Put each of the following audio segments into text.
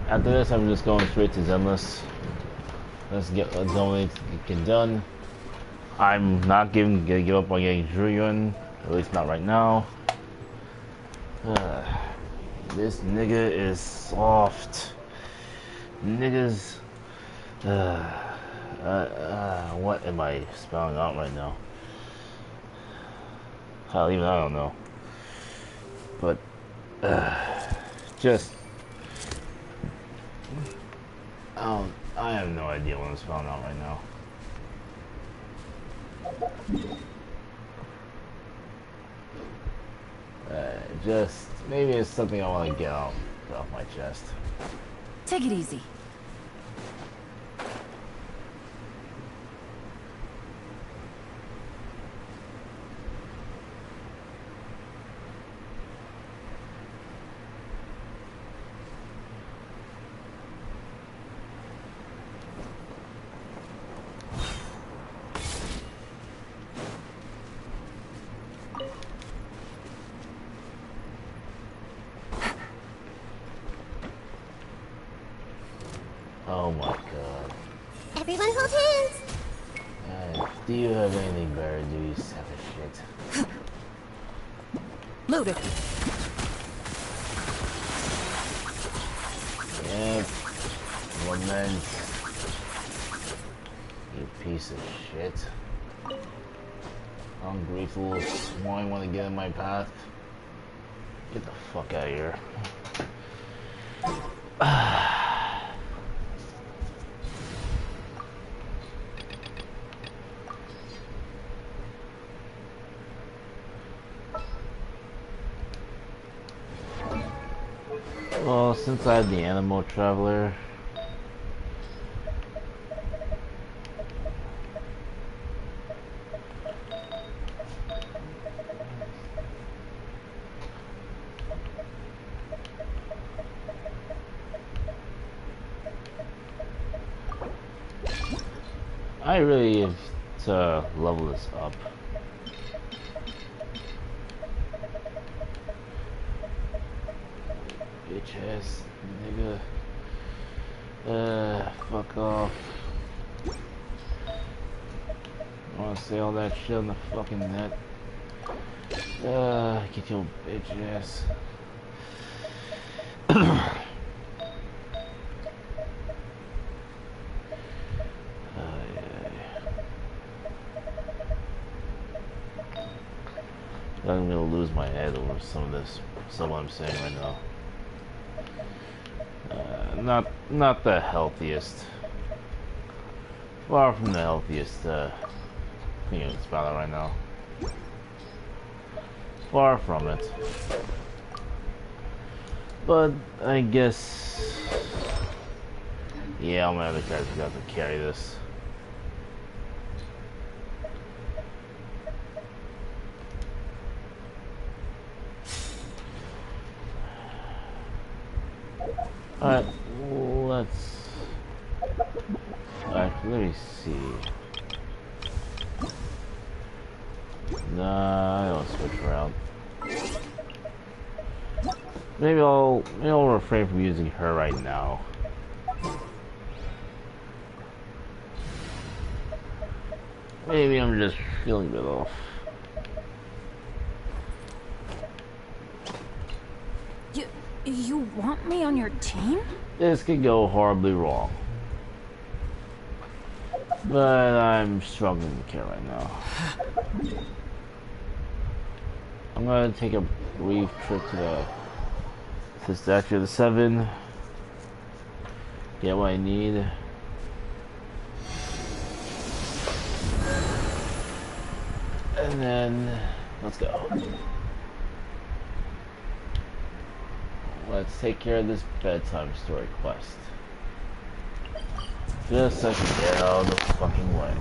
after this, I'm just going straight to Zenless. Let's only get done. I'm not gonna give up on getting Juryun, at least not right now. This nigga is soft. Niggas. What am I spelling out right now? Hell, even I don't know. But just I have no idea what I'm spelling out right now. Just maybe it's something I want to get off my chest. Take it easy. Oh my god. Everyone hold hands! Do you have anything better to do, you sack of shit? Loaded. Yep. Lament. You piece of shit. Ungrateful swine want to get in my path. Get the fuck out of here. Well, since I have the Animal Traveler, I really have to level this up. Bitch ass nigga. Fuck off. I wanna say all that shit on the fucking net. Get your bitch ass. I'm gonna lose my head over some of what I'm saying right now. Not the healthiest. Far from the healthiest thing I can spell out right now. Far from it. But I guess, yeah, I'm gonna have the characters who have to carry this. Alright, let me see. Nah, I don't switch around. Maybe I'll refrain from using her right now. Maybe I'm just feeling a bit off. You want me on your team? This could go horribly wrong. But I'm struggling to care right now. I'm gonna take a brief trip to the Statue of the Seven. Get what I need. And then, let's go. Let's take care of this bedtime story quest. Just so I can get out of the fucking way.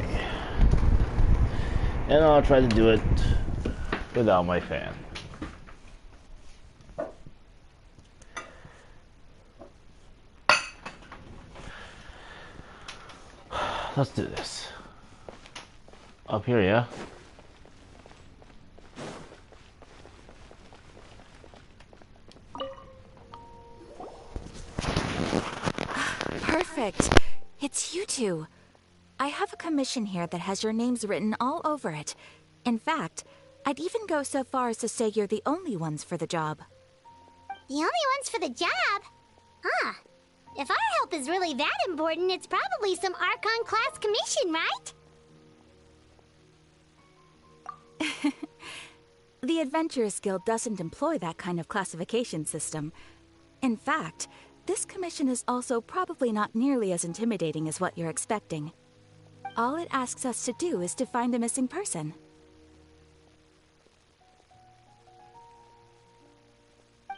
And I'll try to do it without my fan. Let's do this. Up here, yeah? perfect. It's you two. I have a commission here that has your names written all over it. In fact, I'd even go so far as to say you're the only ones for the job. The only ones for the job? Huh. If our help is really that important, it's probably some Archon class commission, right? The Adventurers Guild doesn't employ that kind of classification system. In fact, this commission is also probably not nearly as intimidating as what you're expecting. All it asks us to do is to find a missing person.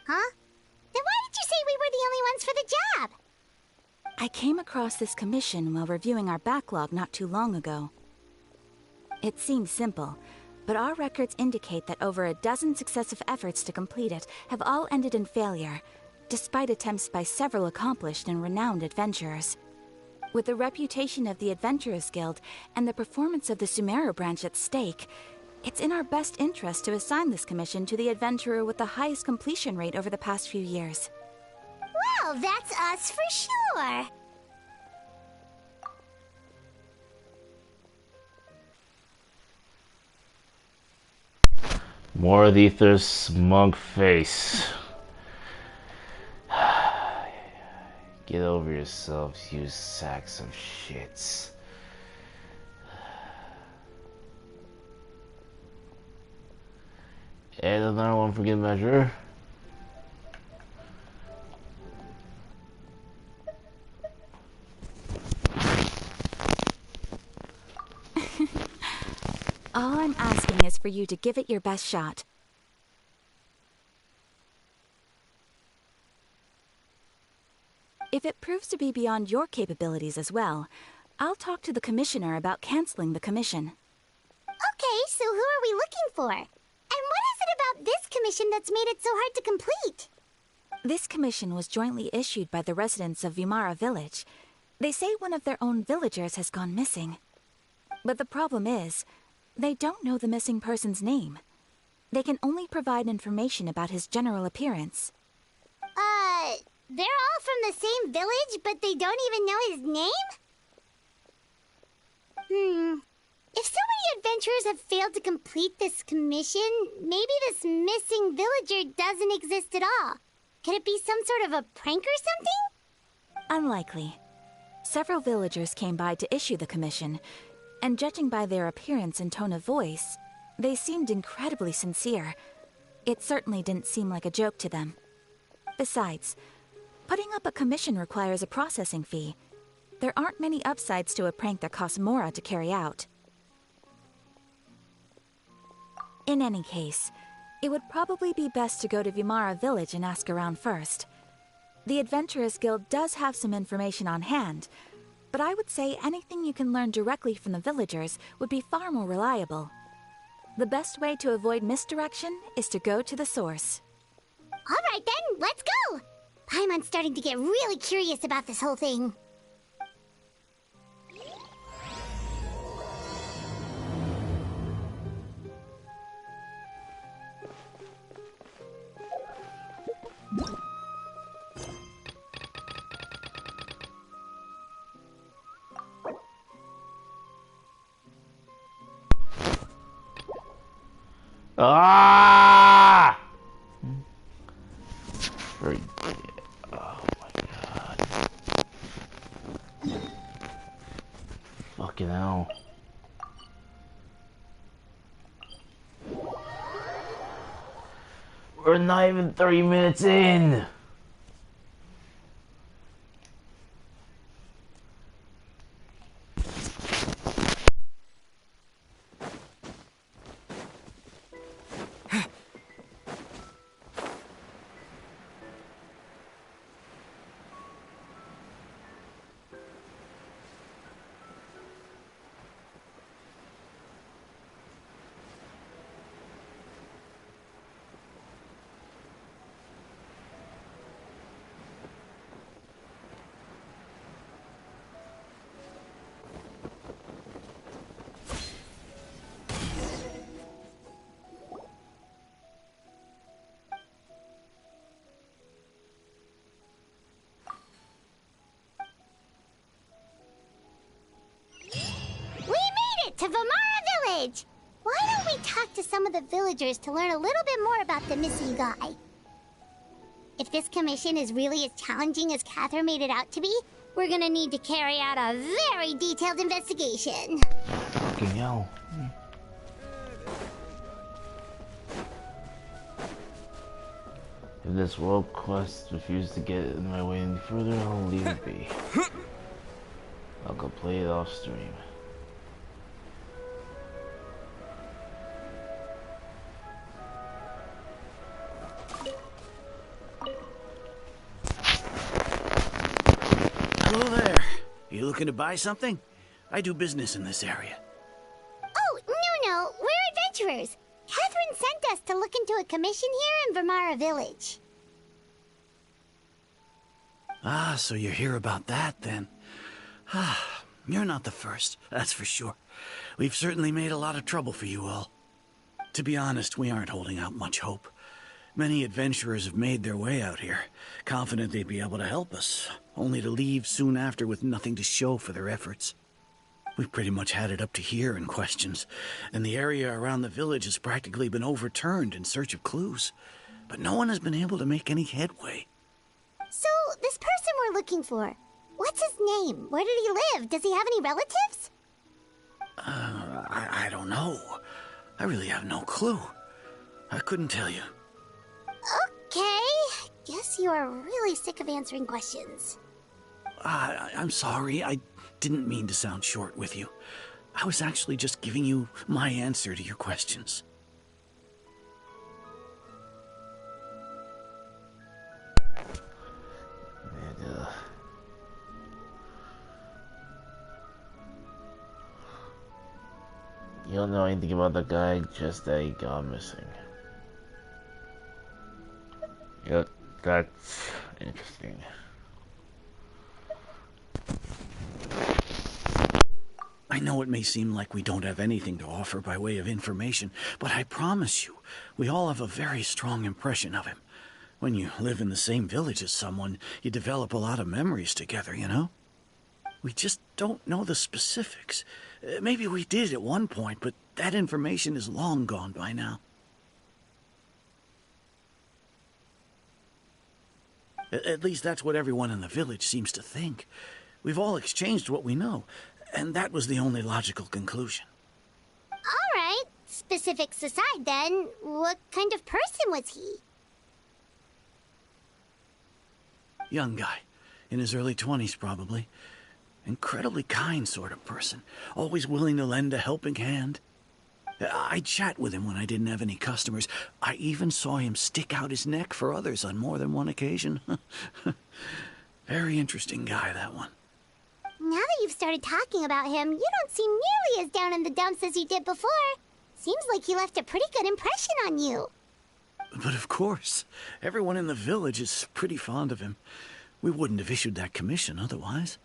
Huh? Then why did you say we were the only ones for the job? I came across this commission while reviewing our backlog not too long ago. It seems simple, but our records indicate that over a dozen successive efforts to complete it have all ended in failure, despite attempts by several accomplished and renowned adventurers. With the reputation of the Adventurers Guild and the performance of the Sumeru branch at stake, it's in our best interest to assign this commission to the adventurer with the highest completion rate over the past few years. Well, that's us for sure. More of Ether's smug face. Get over yourselves, you sacks of shits. And another one for good measure. All I'm asking is for you to give it your best shot. If it proves to be beyond your capabilities as well, I'll talk to the commissioner about canceling the commission. Okay, so who are we looking for? And what is it about this commission that's made it so hard to complete? This commission was jointly issued by the residents of Vimara Village. They say one of their own villagers has gone missing. But the problem is, they don't know the missing person's name. They can only provide information about his general appearance. They're all from the same village, but they don't even know his name? If so many adventurers have failed to complete this commission, maybe this missing villager doesn't exist at all. Could it be some sort of a prank or something? Unlikely. Several villagers came by to issue the commission, and judging by their appearance and tone of voice, they seemed incredibly sincere. It certainly didn't seem like a joke to them. Besides, putting up a commission requires a processing fee. There aren't many upsides to a prank that costs Mora to carry out. In any case, it would probably be best to go to Vimara Village and ask around first. The Adventurers Guild does have some information on hand, but I would say anything you can learn directly from the villagers would be far more reliable. The best way to avoid misdirection is to go to the source. Alright then, let's go! Paimon's starting to get really curious about this whole thing. Ah! Freak. Oh my god. Fucking hell. We're not even 30 minutes in. village. Why don't we talk to some of the villagers to learn a little bit more about the missing guy? If this commission is really as challenging as Catherine made it out to be, we're gonna need to carry out a very detailed investigation. Fucking hell. If this world quest refuses to get in my way any further, I'll leave it be. I'll go play it off stream. Hello there. You looking to buy something? I do business in this area. Oh, no, we're adventurers. Catherine sent us to look into a commission here in Vermara Village. Ah, so you're here about that, then. Ah, you're not the first, that's for sure. We've certainly made a lot of trouble for you all. To be honest, we aren't holding out much hope. Many adventurers have made their way out here, confident they'd be able to help us, only to leave soon after with nothing to show for their efforts. We've pretty much had it up to here in questions, and the area around the village has practically been overturned in search of clues. But no one has been able to make any headway. So, this person we're looking for, what's his name? Where did he live? Does he have any relatives? I don't know. I really have no clue. I couldn't tell you. Okay, guess you are really sick of answering questions. I'm sorry, I didn't mean to sound short with you. I was actually just giving you my answer to your questions. And, you don't know anything about the guy, just that he gone missing. Yep, that's interesting. I know it may seem like we don't have anything to offer by way of information, but I promise you, we all have a very strong impression of him. When you live in the same village as someone, you develop a lot of memories together, you know? We just don't know the specifics. Maybe we did at one point, but that information is long gone by now. At least that's what everyone in the village seems to think. We've all exchanged what we know, and that was the only logical conclusion. All right, specifics aside then, what kind of person was he? Young guy, in his early 20s probably. Incredibly kind sort of person, always willing to lend a helping hand. I'd chat with him when I didn't have any customers. I even saw him stick out his neck for others on more than one occasion. Very interesting guy, that one. Now that you've started talking about him, you don't seem nearly as down in the dumps as you did before. Seems like he left a pretty good impression on you. But of course, everyone in the village is pretty fond of him. We wouldn't have issued that commission otherwise.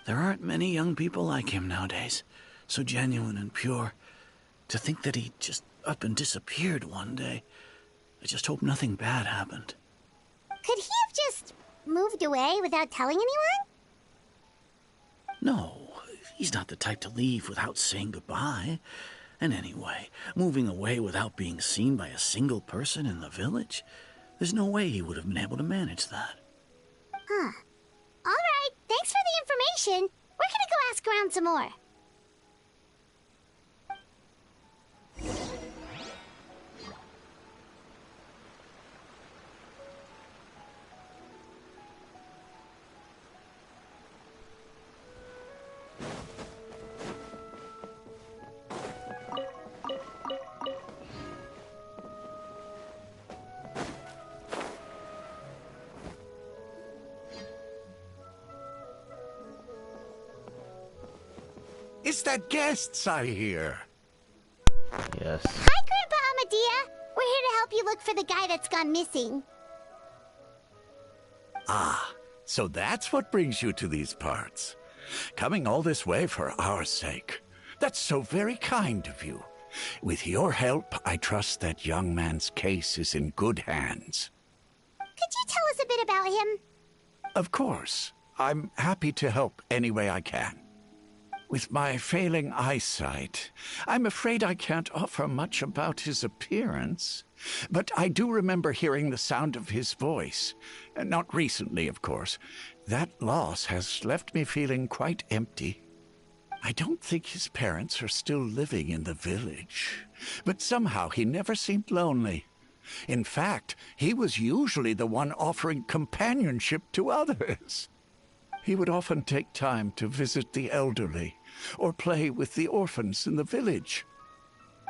There aren't many young people like him nowadays. So genuine and pure. To think that he just up and disappeared one day. I just hope nothing bad happened. Could he have just moved away without telling anyone? No, he's not the type to leave without saying goodbye. And anyway, moving away without being seen by a single person in the village? There's no way he would have been able to manage that. Huh. All right, thanks for the information. We're gonna go ask around some more. It's the guests I hear. Yes. Hi, Grandpa Amadea. We're here to help you look for the guy that's gone missing. Ah, so that's what brings you to these parts. Coming all this way for our sake. That's so very kind of you. With your help, I trust that young man's case is in good hands. Could you tell us a bit about him? Of course. I'm happy to help any way I can. With my failing eyesight, I'm afraid I can't offer much about his appearance. But I do remember hearing the sound of his voice. Not recently, of course. That loss has left me feeling quite empty. I don't think his parents are still living in the village, but somehow he never seemed lonely. In fact, he was usually the one offering companionship to others. He would often take time to visit the elderly or play with the orphans in the village.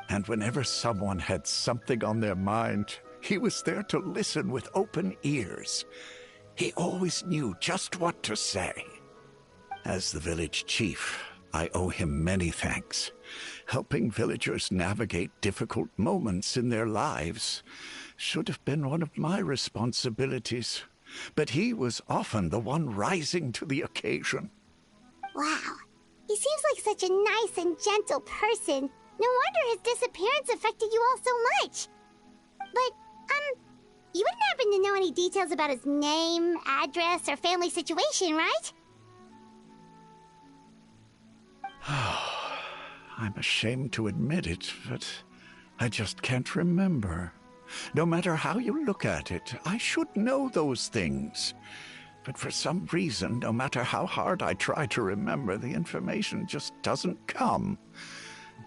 And whenever someone had something on their mind, he was there to listen with open ears. He always knew just what to say. As the village chief, I owe him many thanks. Helping villagers navigate difficult moments in their lives should have been one of my responsibilities. But he was often the one rising to the occasion. Wow. He seems like such a nice and gentle person. No wonder his disappearance affected you all so much. But, you wouldn't happen to know any details about his name, address, or family situation, right? I'm ashamed to admit it, but I just can't remember. No matter how you look at it, I should know those things. But for some reason, no matter how hard I try to remember, the information just doesn't come.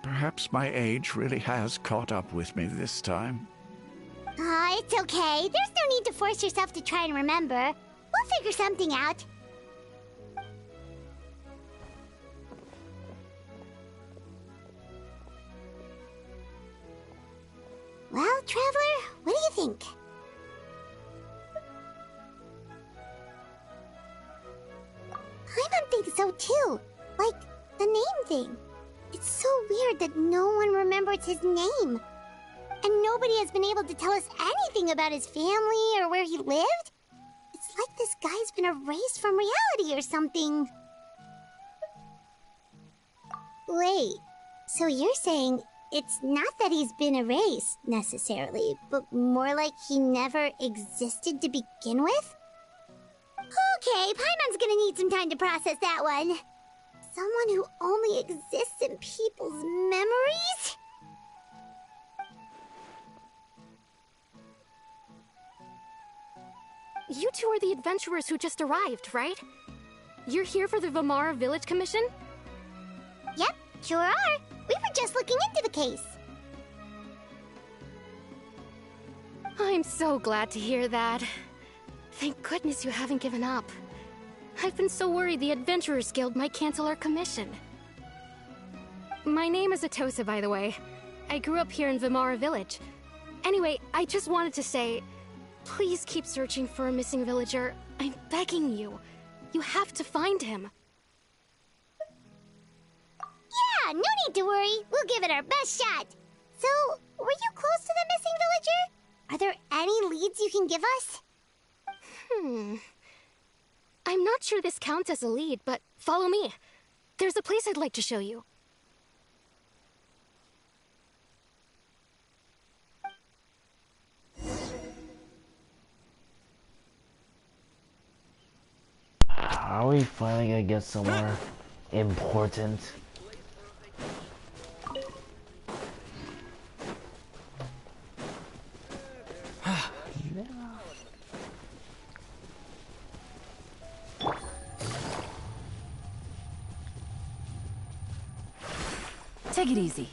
Perhaps my age really has caught up with me this time. It's okay. There's no need to force yourself to try and remember. We'll figure something out. Well, Traveler, what do you think? Paimon thinks so too. Like, the name thing. It's so weird that no one remembers his name. And nobody has been able to tell us anything about his family or where he lived. It's like this guy's been erased from reality or something. Wait, so you're saying it's not that he's been erased, necessarily, but more like he never existed to begin with? Okay, Paimon's gonna need some time to process that one. Someone who only exists in people's memories? You two are the adventurers who just arrived, right? You're here for the Vamara Village Commission? Yep, sure are. We were just looking into the case. I'm so glad to hear that. Thank goodness you haven't given up. I've been so worried the Adventurers Guild might cancel our commission. My name is Atosa, by the way. I grew up here in Vamara Village. Anyway, I just wanted to say, please keep searching for a missing villager. I'm begging you. You have to find him. Yeah, no need to worry. We'll give it our best shot. So, were you close to the missing villager? Are there any leads you can give us? I'm not sure this counts as a lead, but follow me. There's a place I'd like to show you. Are we finally gonna get somewhere important? Take it easy.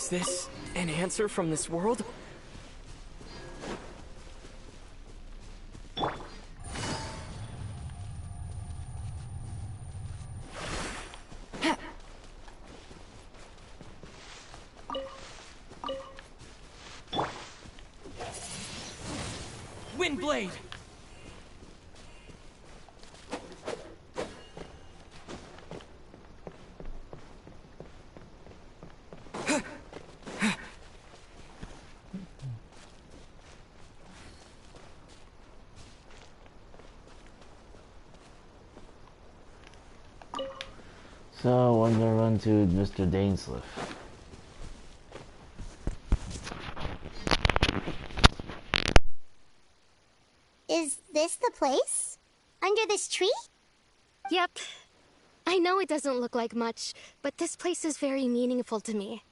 Is this an answer from this world? Windblade! So, I'm gonna run to Mr. Dainsliff. Is this the place? Under this tree? Yep. I know it doesn't look like much, but this place is very meaningful to me.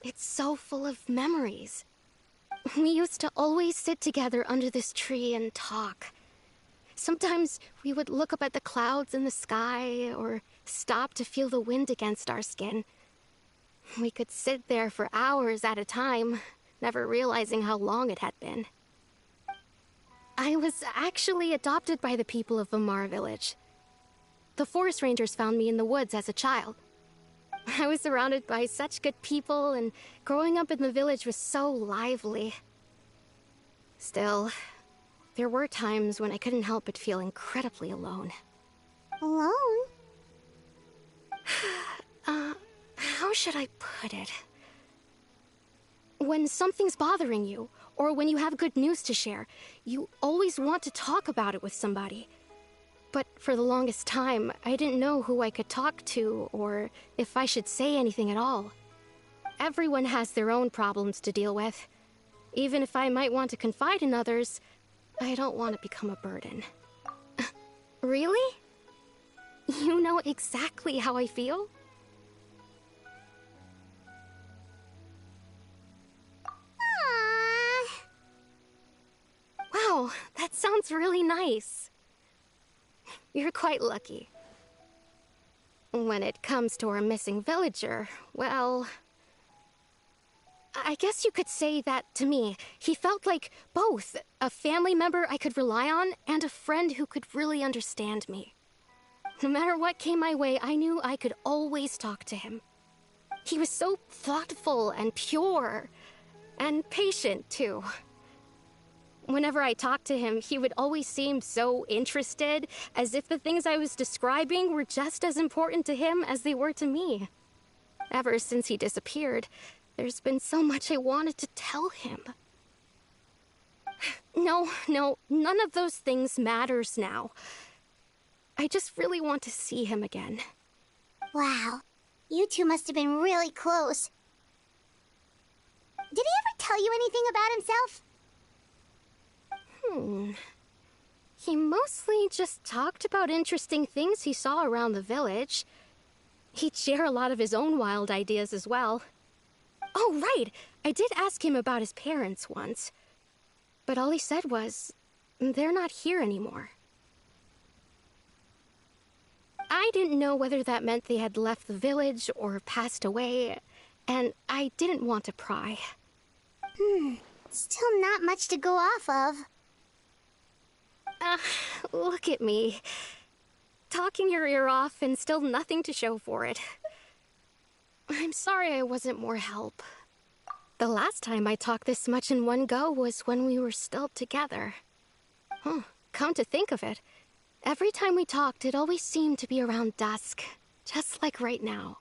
It's so full of memories. We used to always sit together under this tree and talk. Sometimes we would look up at the clouds in the sky, or stop to feel the wind against our skin. We could sit there for hours at a time, never realizing how long it had been. I was actually adopted by the people of Vamara village. The forest rangers found me in the woods as a child. I was surrounded by such good people, and growing up in the village was so lively. Still, there were times when I couldn't help but feel incredibly alone. Alone? How should I put it? When something's bothering you, or when you have good news to share, you always want to talk about it with somebody. But for the longest time, I didn't know who I could talk to, or if I should say anything at all. Everyone has their own problems to deal with. Even if I might want to confide in others, I don't want to become a burden. Really? You know exactly how I feel? Aww. Wow, that sounds really nice. You're quite lucky. When it comes to our missing villager, well, I guess you could say that to me. He felt like both a family member I could rely on and a friend who could really understand me. No matter what came my way, I knew I could always talk to him. He was so thoughtful and pure, and patient too. Whenever I talked to him, he would always seem so interested, as if the things I was describing were just as important to him as they were to me. Ever since he disappeared, there's been so much I wanted to tell him. No, none of those things matters now. I just really want to see him again. Wow. You two must have been really close. Did he ever tell you anything about himself? He mostly just talked about interesting things he saw around the village. He'd share a lot of his own wild ideas as well. Oh, right! I did ask him about his parents once. But all he said was, they're not here anymore. I didn't know whether that meant they had left the village or passed away, and I didn't want to pry. Still not much to go off of. Look at me. Talking your ear off and still nothing to show for it. I'm sorry I wasn't more help. The last time I talked this much in one go was when we were still together. Come to think of it, every time we talked, it always seemed to be around dusk, just like right now.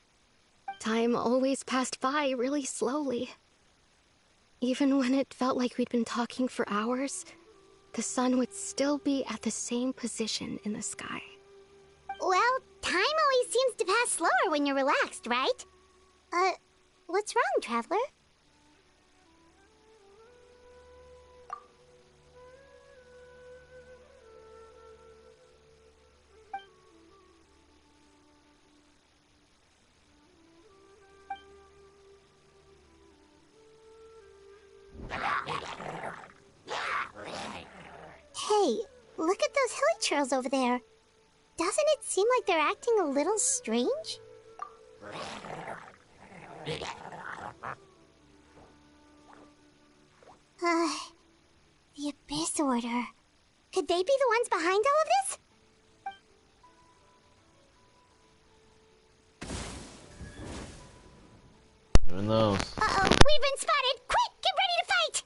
Time always passed by really slowly. Even when it felt like we'd been talking for hours, the sun would still be at the same position in the sky. Well, time always seems to pass slower when you're relaxed, right? What's wrong, Traveler? Hey, look at those hilly churls over there. Doesn't it seem like they're acting a little strange? The Abyss Order. Could they be the ones behind all of this? Who knows? Uh-oh, we've been spotted! Quick, get ready to fight!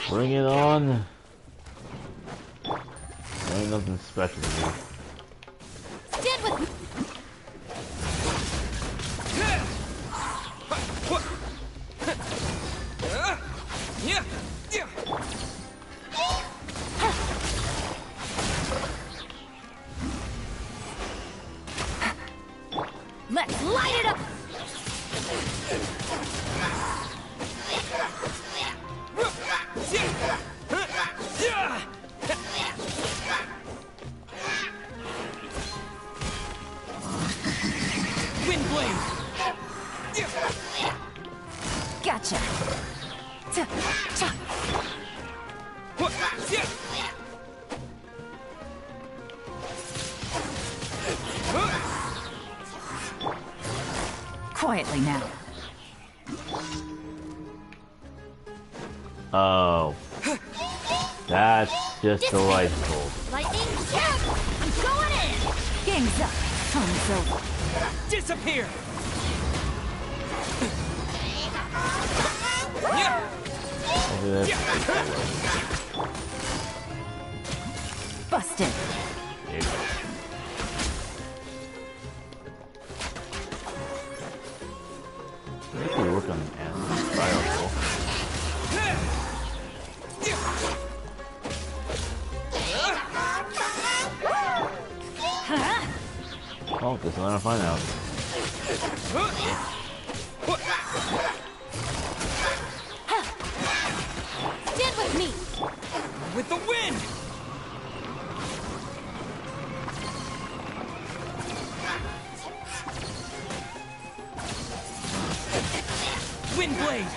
Bring it on. There ain't nothing special here. Stand with me. Let's light it up! Windblade! Gotcha! Quietly now. Oh. That's just delightful. Lightning, yeah! I'm going in! Game's up. Time's over. Disappear! Busted. There you go. I think we work on animals. Biological. Oh, guess I'll never find out. Stand with me! With the wind! Windblade!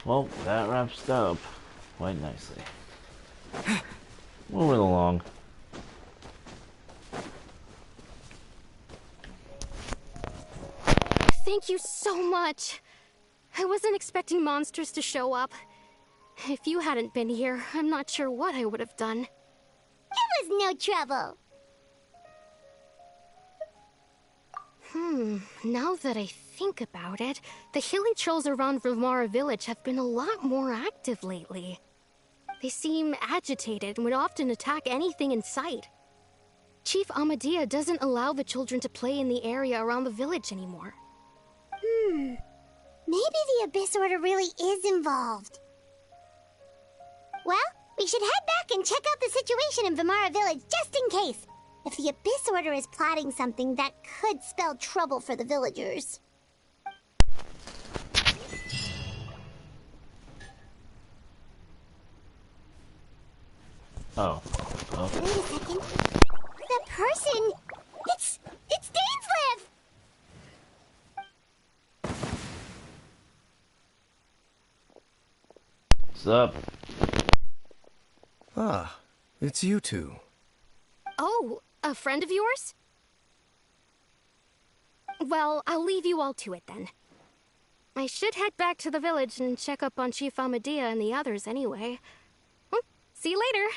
Well, that wraps up quite nicely. Moving along. Thank you so much. I wasn't expecting monsters to show up. If you hadn't been here, I'm not sure what I would have done. It was no trouble. Now that I think about it, the healing trolls around Vimara village have been a lot more active lately. They seem agitated and would often attack anything in sight. Chief Amadea doesn't allow the children to play in the area around the village anymore. Maybe the Abyss Order really is involved. Well, we should head back and check out the situation in Vimara village just in case. If the Abyss Order is plotting something that could spell trouble for the villagers. Oh. Wait a second. The person! It's Dainslev! What's up? Ah, it's you two. Oh, a friend of yours? Well, I'll leave you all to it then. I should head back to the village and check up on Chief Amadea and the others anyway. Well, see you later.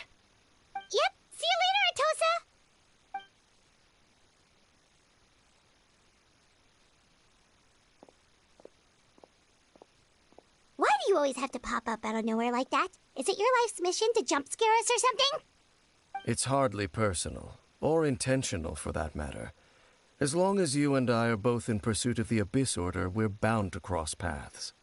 Yep, see you later, Atosa! Why do you always have to pop up out of nowhere like that? Is it your life's mission to jump scare us or something? It's hardly personal, or intentional for that matter. As long as you and I are both in pursuit of the Abyss Order, we're bound to cross paths.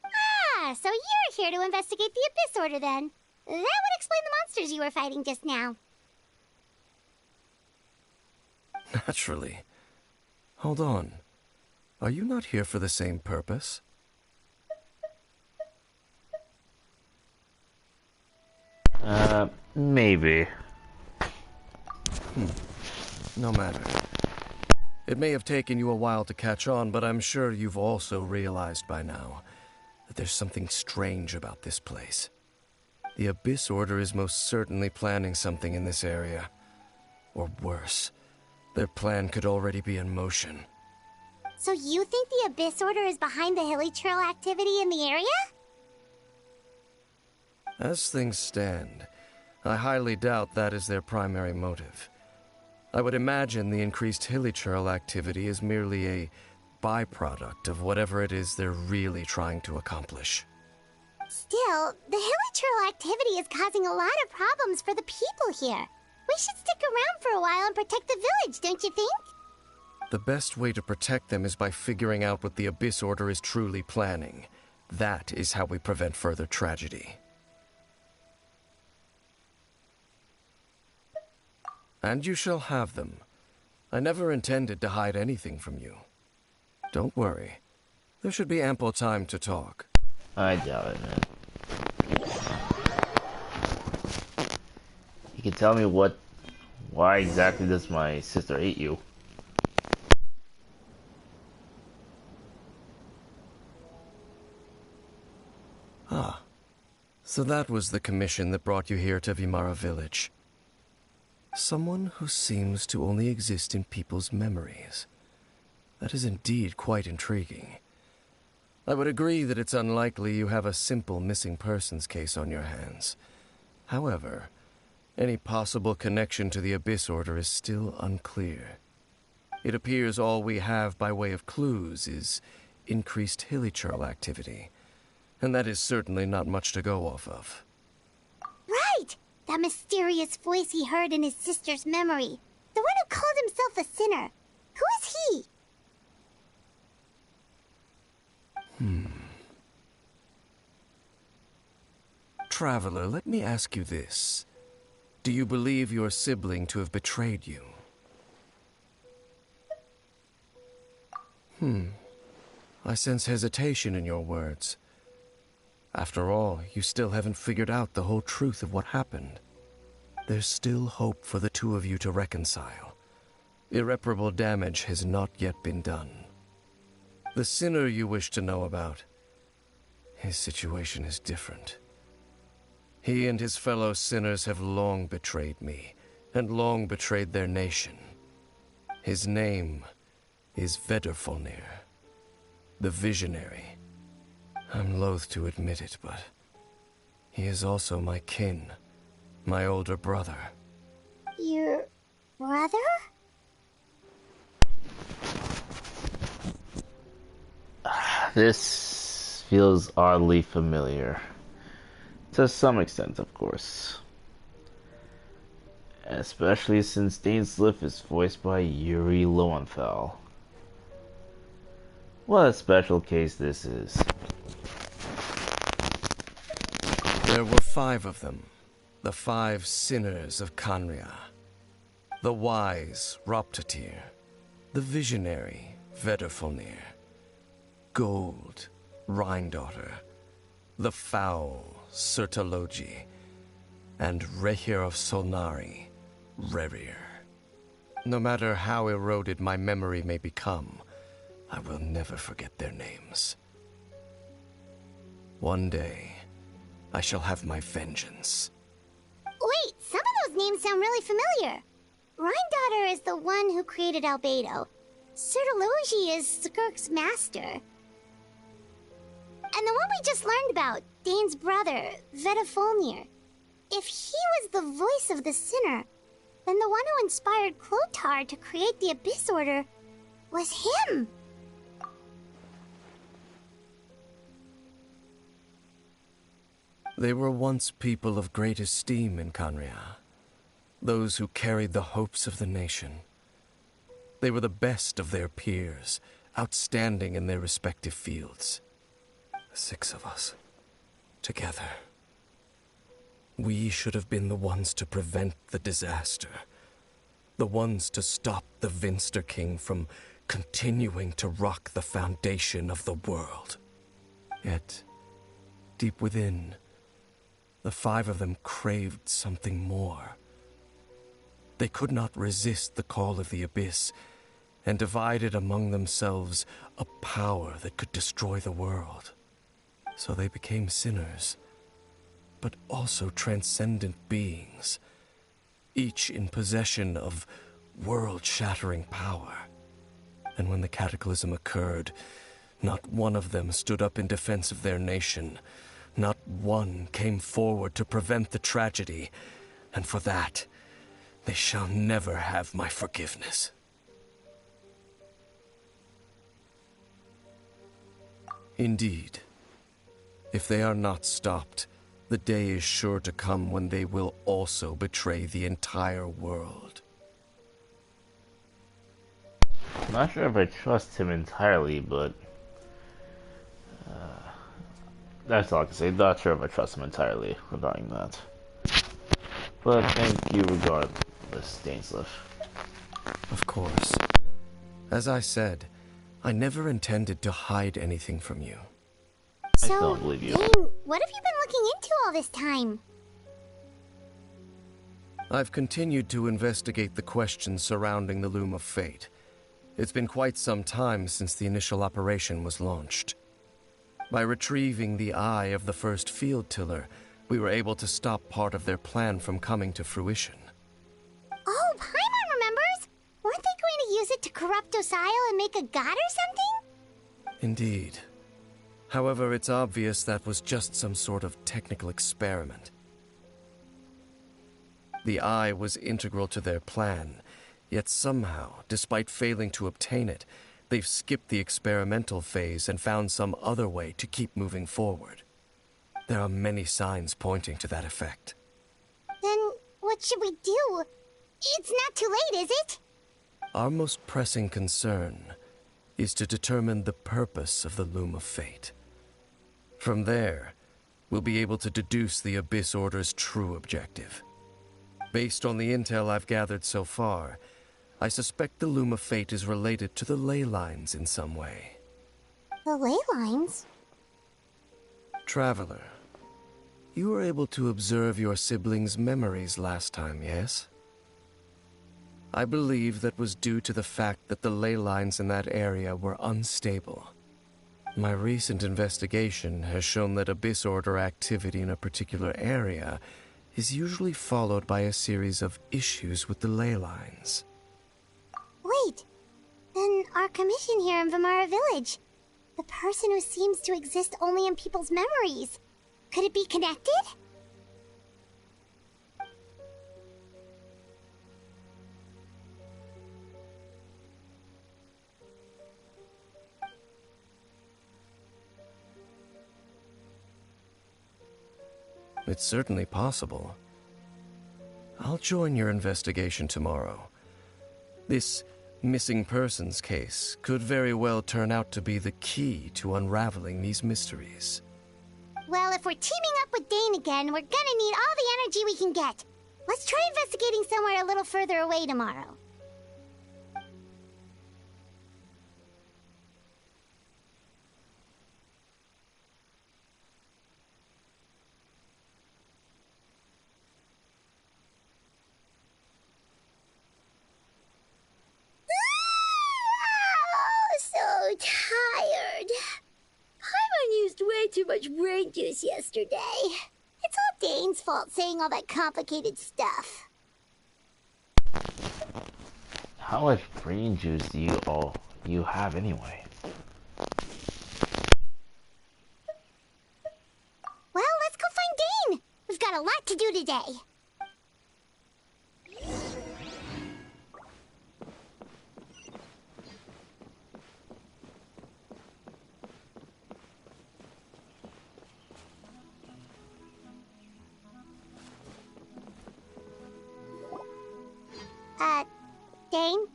Ah, so you're here to investigate the Abyss Order then. That would explain the monsters you were fighting just now. Naturally. Hold on. Are you not here for the same purpose? Maybe. No matter. It may have taken you a while to catch on, but I'm sure you've also realized by now. that there's something strange about this place. The Abyss Order is most certainly planning something in this area. Or worse, their plan could already be in motion. So you think the Abyss Order is behind the Hilly Trail activity in the area? As things stand, I highly doubt that is their primary motive. I would imagine the increased Hilly Trail activity is merely a byproduct of whatever it is they're really trying to accomplish. Still, the Hilly Trail activity is causing a lot of problems for the people here. We should stick around for a while and protect the village, don't you think? The best way to protect them is by figuring out what the Abyss Order is truly planning. That is how we prevent further tragedy. And you shall have them. I never intended to hide anything from you. Don't worry. There should be ample time to talk. I doubt it, man. You can tell me why exactly does my sister hate you? Ah, so that was the commission that brought you here to Vimara Village. Someone who seems to only exist in people's memories. That is indeed quite intriguing. I would agree that it's unlikely you have a simple missing persons case on your hands. However, any possible connection to the Abyss Order is still unclear. It appears all we have by way of clues is increased Hilly Trail activity, and that is certainly not much to go off of. Right! That mysterious voice he heard in his sister's memory. The one who called himself a sinner. Who is he? Traveler, let me ask you this. Do you believe your sibling to have betrayed you? I sense hesitation in your words. After all, you still haven't figured out the whole truth of what happened. There's still hope for the two of you to reconcile. Irreparable damage has not yet been done. The sinner you wish to know about, his situation is different. He and his fellow sinners have long betrayed me, and long betrayed their nation. His name is Vedrfolnir, the Visionary. I'm loath to admit it, but he is also my kin, my older brother. Your brother? This feels oddly familiar. To some extent, of course. Especially since Dainsliff is voiced by Yuri Lowenthal. What a special case this is. There were 5 of them, the 5 sinners of Kanria. The wise, Roptatir. The visionary, Vedrfolnir. Gold, Rhindaughter. The foul, Sertologi. And Rehir of Solnari, Rerir. No matter how eroded my memory may become, I will never forget their names. One day, I shall have my vengeance. Wait, some of those names sound really familiar. Rhindaughter is the one who created Albedo. Sertologi is Skirk's master. And the one we just learned about, Dane's brother, Vedrfolnir. If he was the voice of the sinner, then the one who inspired Clothar to create the Abyss Order was him. They were once people of great esteem in Kanria. Those who carried the hopes of the nation. They were the best of their peers, outstanding in their respective fields. The 6 of us, together. We should have been the ones to prevent the disaster. The ones to stop the Vinster King from continuing to rock the foundation of the world. Yet, deep within, the 5 of them craved something more. They could not resist the call of the Abyss, and divided among themselves a power that could destroy the world. so they became sinners, but also transcendent beings, each in possession of world-shattering power. And when the cataclysm occurred, not one of them stood up in defense of their nation. Not one came forward to prevent the tragedy, and for that, they shall never have my forgiveness. Indeed, if they are not stopped, the day is sure to come when they will also betray the entire world. I'm not sure if I trust him entirely, but that's all I can say. Not sure if I trust him entirely regarding that. But thank you regardless, Dainsleif. Of course. As I said, I never intended to hide anything from you. I don't believe you. Dane, what have you been looking into all this time? I've continued to investigate the questions surrounding the Loom of Fate. It's been quite some time since the initial operation was launched. By retrieving the eye of the first field tiller, we were able to stop part of their plan from coming to fruition. Oh, Paimon remembers! Weren't they going to use it to corrupt Osile and make a god or something? Indeed. However, it's obvious that was just some sort of technical experiment. The eye was integral to their plan, yet somehow, despite failing to obtain it, they've skipped the experimental phase and found some other way to keep moving forward. There are many signs pointing to that effect. Then what should we do? It's not too late, is it? Our most pressing concern is to determine the purpose of the Loom of Fate. From there, we'll be able to deduce the Abyss Order's true objective. Based on the intel I've gathered so far, I suspect the Loom of Fate is related to the ley lines in some way. The ley lines? Traveler, you were able to observe your siblings' memories last time, yes? I believe that was due to the fact that the ley lines in that area were unstable. My recent investigation has shown that Abyss Order activity in a particular area is usually followed by a series of issues with the ley lines. Wait, then our commission here in Vimara Village, the person who seems to exist only in people's memories, could it be connected? It's certainly possible. I'll join your investigation tomorrow. This missing persons case could very well turn out to be the key to unraveling these mysteries. Well, if we're teaming up with Dane again, we're gonna need all the energy we can get. Let's try investigating somewhere a little further away tomorrow. So tired. Paimon used way too much brain juice yesterday. It's all Dane's fault saying all that complicated stuff. How much brain juice do you have anyway? Well, let's go find Dane. We've got a lot to do today. Dane?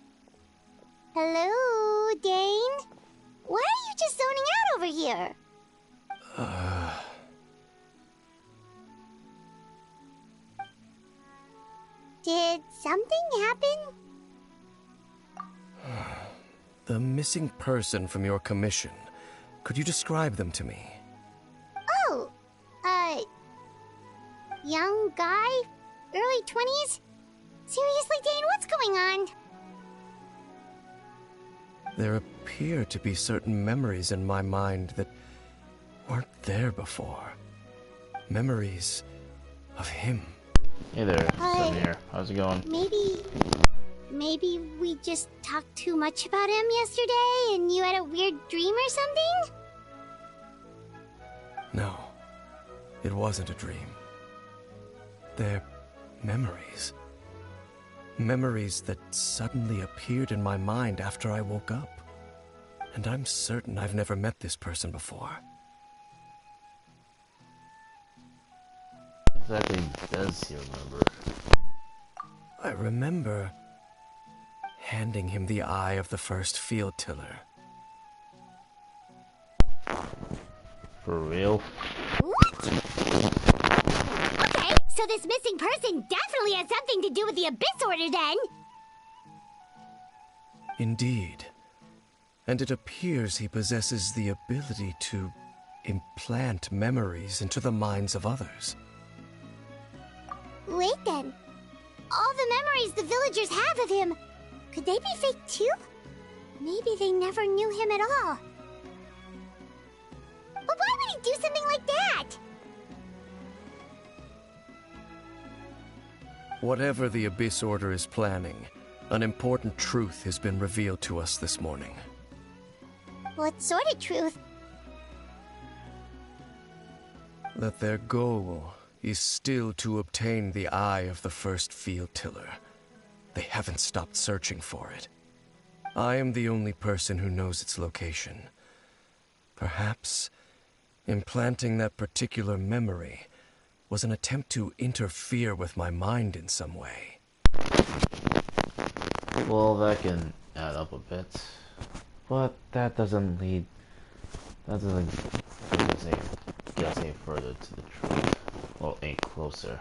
Hello, Dane? Why are you just zoning out over here? Did something happen? The missing person from your commission. Could you describe them to me? Oh, young guy? Early 20s? Seriously, Dane, what's going on? There appear to be certain memories in my mind that weren't there before. Memories of him. Hey there, I'm here. How's it going? Maybe we just talked too much about him yesterday and you had a weird dream or something? No, it wasn't a dream. They're memories. Memories that suddenly appeared in my mind after I woke up. And I'm certain I've never met this person before. What exactly does he remember? I remember handing him the eye of the first field tiller. For real? What? Okay, so this missing person definitely has something to do with the Abyss Order then! Indeed. And it appears he possesses the ability to implant memories into the minds of others. Wait then. All the memories the villagers have of him, could they be fake too? Maybe they never knew him at all. But why would he do something like that? Whatever the Abyss Order is planning, an important truth has been revealed to us this morning. What sort of truth? That their goal is still to obtain the eye of the first field tiller. They haven't stopped searching for it. I am the only person who knows its location. Perhaps implanting that particular memory was an attempt to interfere with my mind in some way. Well, that can add up a bit. But that doesn't get us any further to the truth. Well, any closer.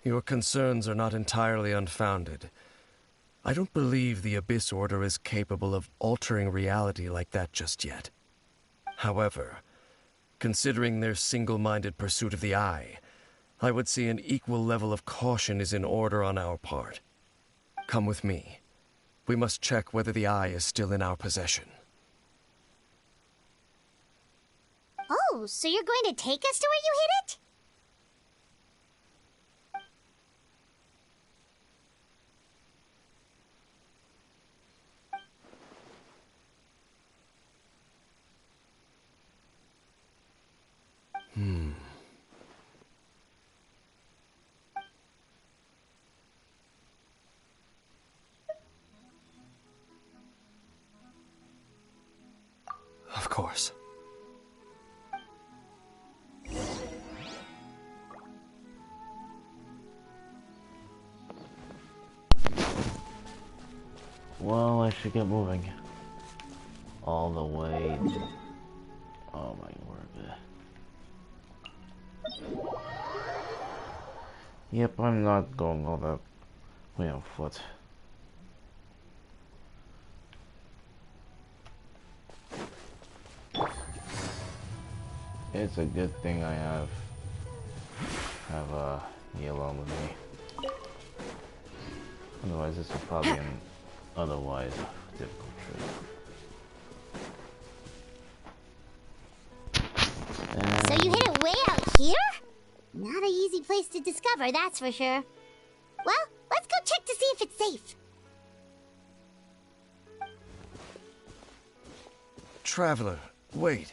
Your concerns are not entirely unfounded. I don't believe the Abyss Order is capable of altering reality like that just yet. However, considering their single-minded pursuit of the Eye, I would say an equal level of caution is in order on our part. Come with me. We must check whether the Eye is still in our possession. Oh, so you're going to take us to where you hid it? Of course. Well, I should get moving. All the way. Oh my word. Yep, I'm not going all that way on foot. It's a good thing I have me along with me. Otherwise, this would probably be an otherwise difficult trip. So you hid it way out here? Not an easy place to discover, that's for sure. Well, let's go check to see if it's safe. Traveler, wait.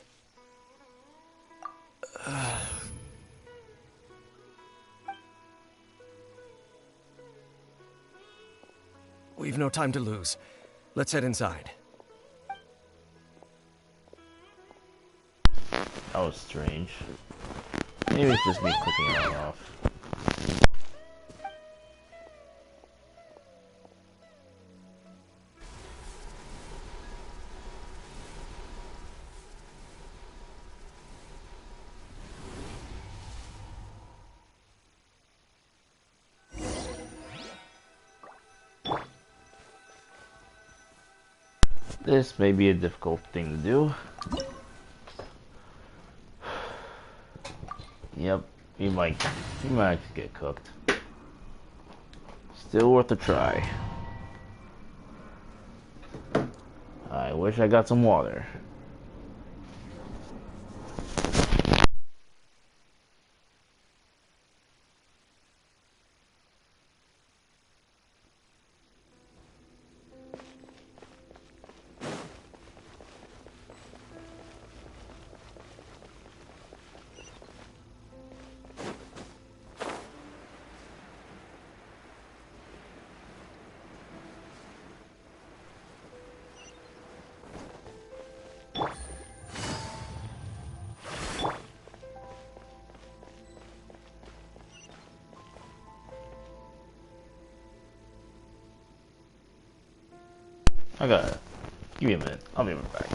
We've no time to lose. Let's head inside. That was strange. Maybe it's just me clicking it off. This may be a difficult thing to do. Yep, you might get cooked. Still worth a try. I wish I got some water. I got it. Give me a minute. I'll be right back.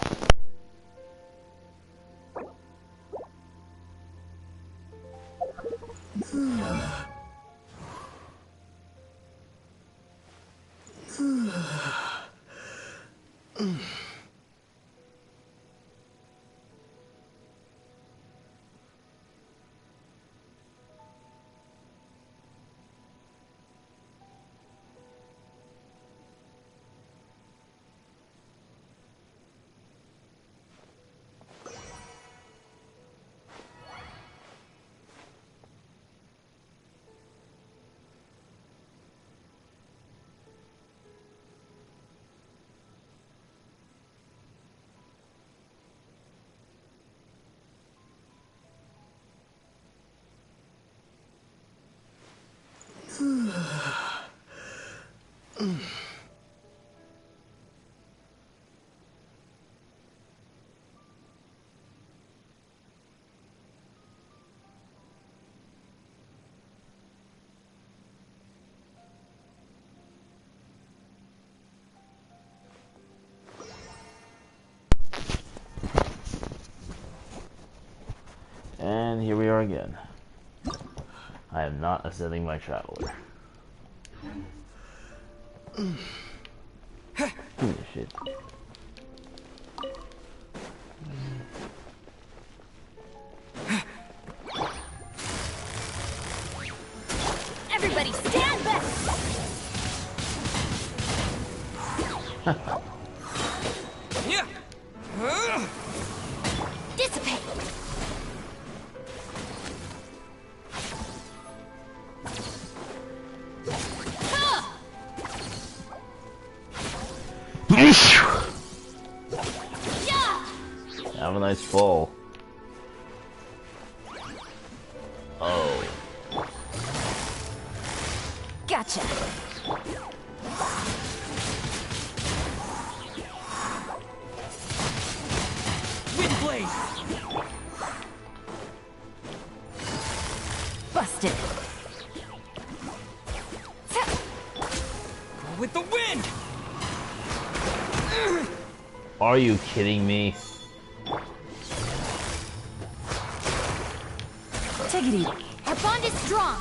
And here we are again. I am not ascending my traveler. Give me the shit. Everybody stand back! Dissipate! Have a nice fall. Oh. Gotcha! Wind blade! Busted! With the wind! Are you kidding me? Take it easy. Our bond is strong!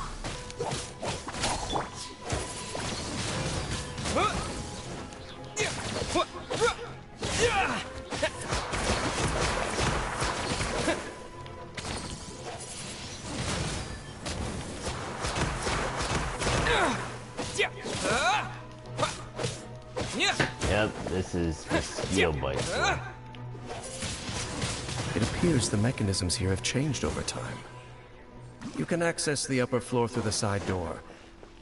Yep, this is the steel bite. It appears the mechanisms here have changed over time. You can access the upper floor through the side door.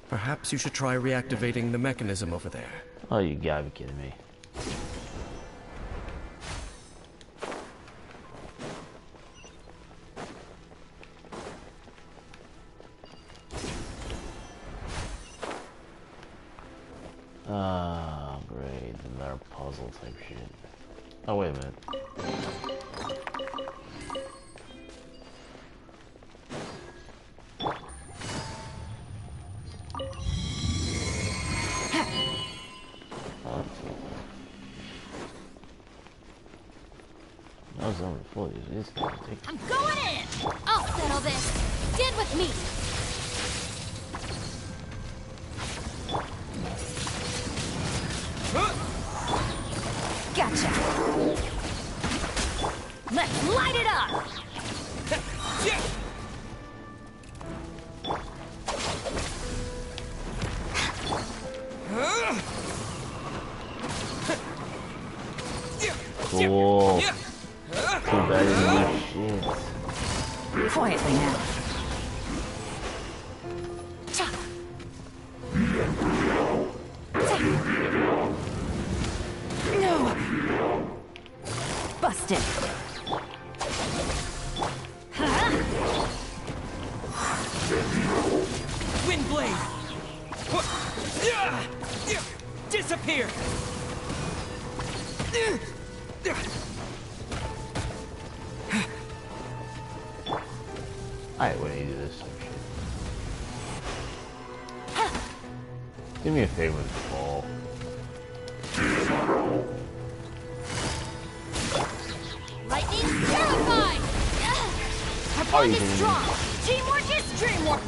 Perhaps you should try reactivating the mechanism over there. Oh, you gotta be kidding me. Ah, great. Another puzzle type shit. Oh, wait a minute. That was only 40. This gonna take. I'm going in! I'll settle this! Stand with me! Gotcha! Let's light it up! Wind blade! Disappear! I hate when you do this shit. Do me a favor and fall. Lightning terrified! Our bond is strong! Teamwork is dreamwork!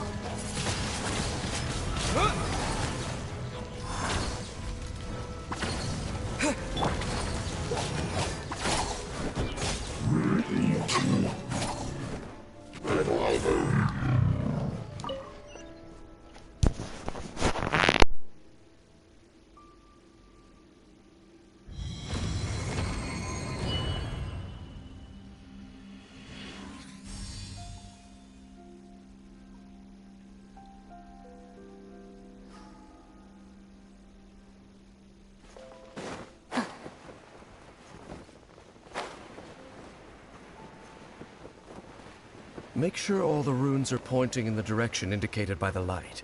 Make sure all the runes are pointing in the direction indicated by the light.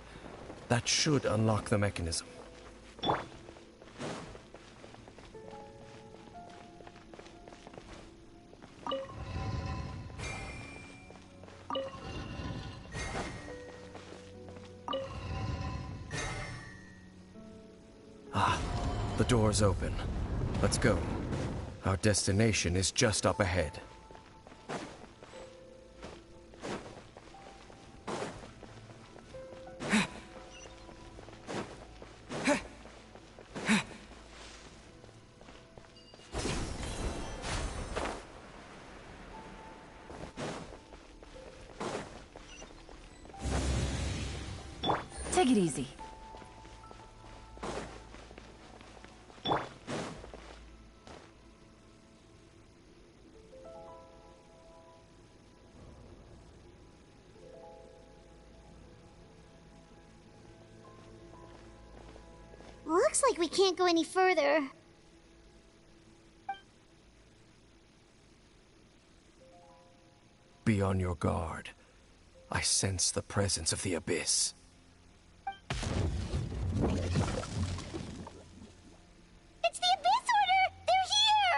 That should unlock the mechanism. Ah, the door's open. Let's go. Our destination is just up ahead. Take it easy. Looks like we can't go any further. Be on your guard. I sense the presence of the abyss. It's the Abyss Order! They're here!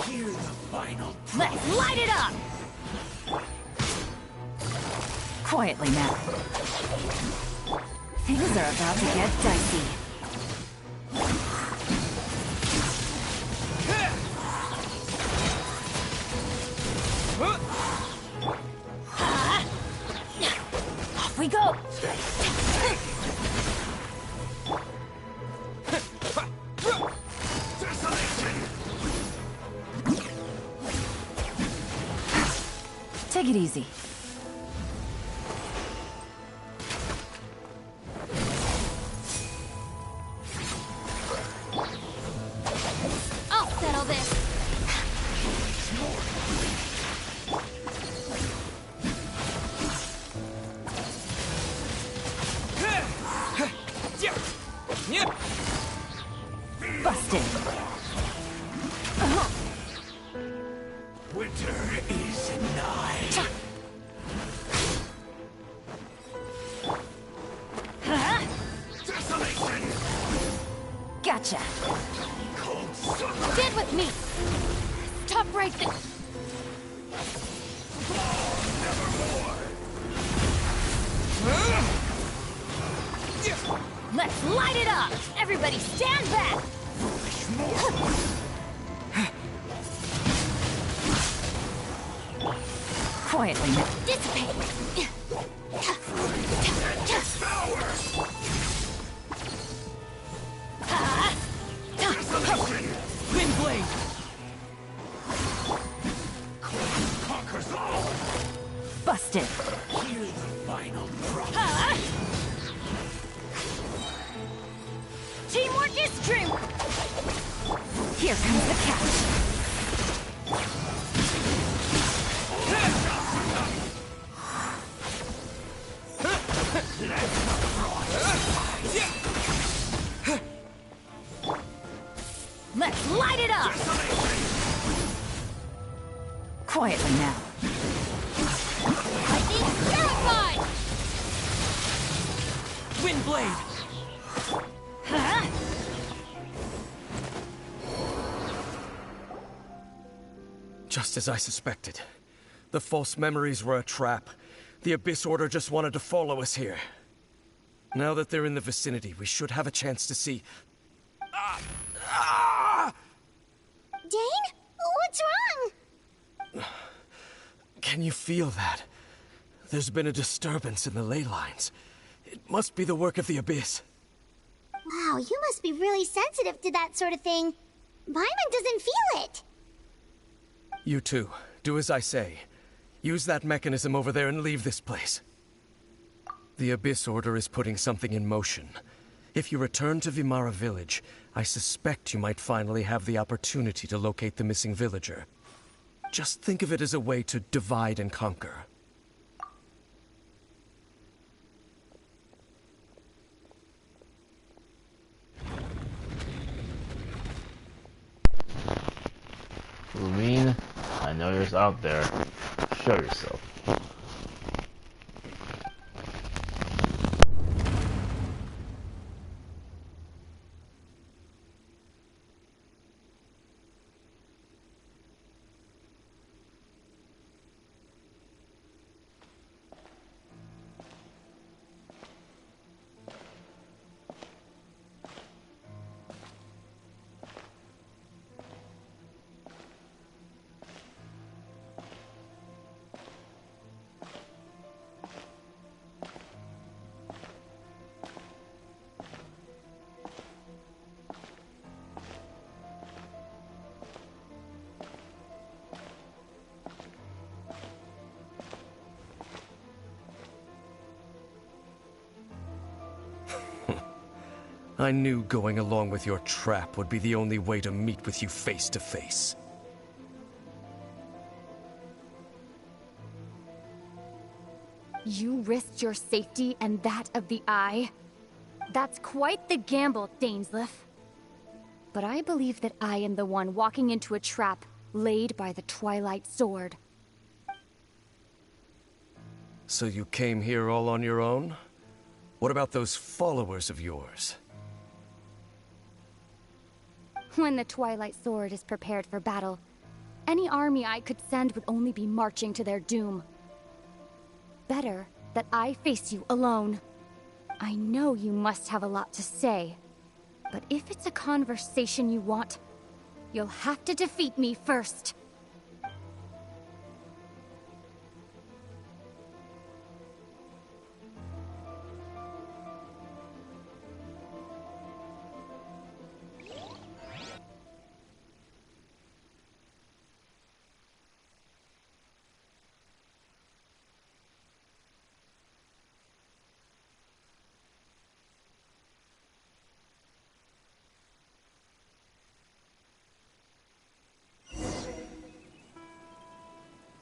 Hear the final Let's light it up! Quietly now. Things are about to get dicey. Off we go! Take it easy. I'll settle this. Busted. winter is nigh. Desolation! Gotcha. Cold sun! Get with me. Stop right there. Let's light it up! Everybody stand back! Quietly now. Dissipate. Wind blade! Conquers all! Busted. Hear the final drop. Teamwork is dreamwork! Here comes the catch. Let's light it up! Quietly now. Lightning terrified! Windblade! Huh? Just as I suspected. The false memories were a trap. The Abyss Order just wanted to follow us here. Now that they're in the vicinity, we should have a chance to see... Dane? What's wrong? Can you feel that? There's been a disturbance in the ley lines. It must be the work of the Abyss. Wow, you must be really sensitive to that sort of thing. Paimon doesn't feel it. You too. Do as I say. Use that mechanism over there and leave this place. The Abyss Order is putting something in motion. If you return to Vimara Village, I suspect you might finally have the opportunity to locate the missing villager. Just think of it as a way to divide and conquer. Lumine, I know you're out there. Show yourself. I knew going along with your trap would be the only way to meet with you face to face. You risked your safety and that of the Eye? That's quite the gamble, Dainsleif. But I believe that I am the one walking into a trap laid by the Twilight Sword. So you came here all on your own? What about those followers of yours? When the Twilight Sword is prepared for battle, any army I could send would only be marching to their doom. Better that I face you alone. I know you must have a lot to say, but if it's a conversation you want, you'll have to defeat me first.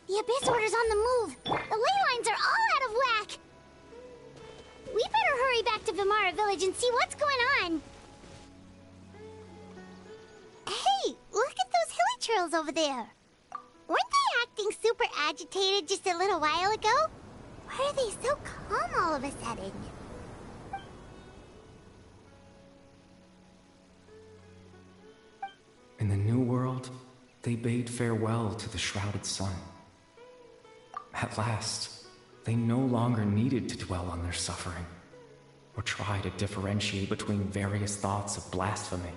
The Abyss Order's on the move. The ley lines are all out of whack. We better hurry back to Vimara Village and see what's going on. Hey, look at those hilly churls over there. Weren't they acting super agitated just a little while ago? Why are they so calm all of a sudden? In the New World, they bade farewell to the shrouded sun. At last, they no longer needed to dwell on their suffering, or try to differentiate between various thoughts of blasphemy.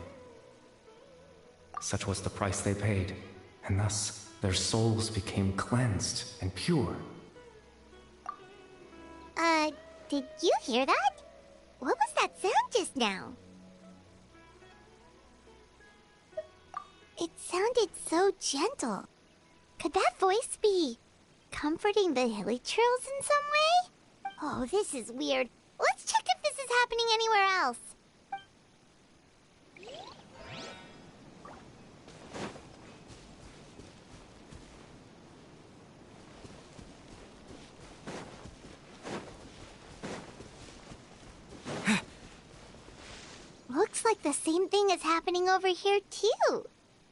Such was the price they paid, and thus their souls became cleansed and pure. Did you hear that? What was that sound just now? It sounded so gentle. Could that voice be comforting the hilly churls in some way? Oh, this is weird. Let's check if this is happening anywhere else. Looks like the same thing is happening over here, too.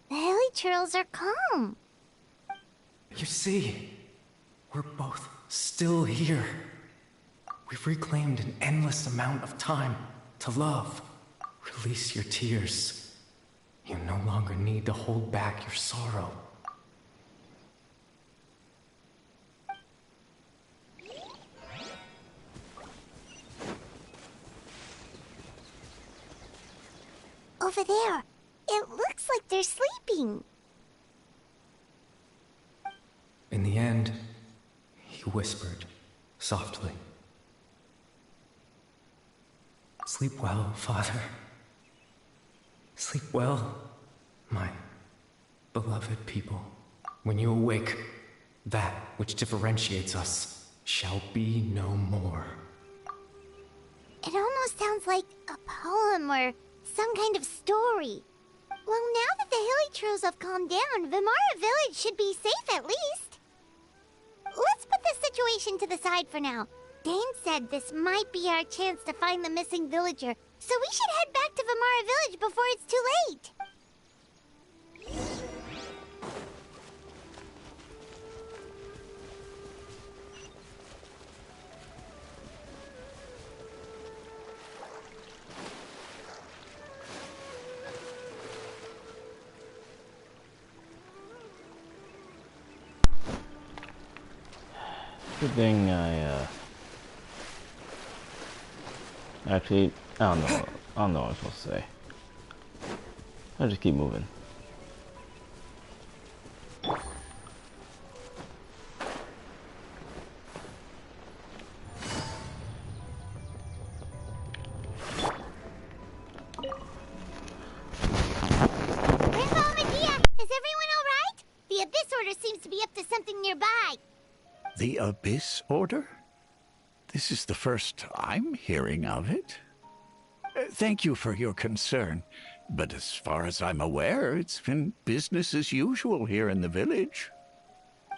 The hilly churls are calm. You see, we're both still here. We've reclaimed an endless amount of time to love. Release your tears. You no longer need to hold back your sorrow. Over there. It looks like they're sleeping. In the end, he whispered, softly. Sleep well, Father. Sleep well, my beloved people. When you awake, that which differentiates us shall be no more. It almost sounds like a poem or some kind of story. Well, now that the hilly trolls have calmed down, Vimara Village should be safe at least. Let's put this situation to the side for now. Dane said this might be our chance to find the missing villager, so we should head back to Vimara Village before it's too late. Good thing actually, I don't know what I'm supposed to say. I'll just keep moving. Grandpa Medea, is everyone alright? The Abyss Order seems to be up to something nearby. The Abyss Order? This is the first I'm hearing of it. Thank you for your concern, but as far as I'm aware, it's been business as usual here in the village.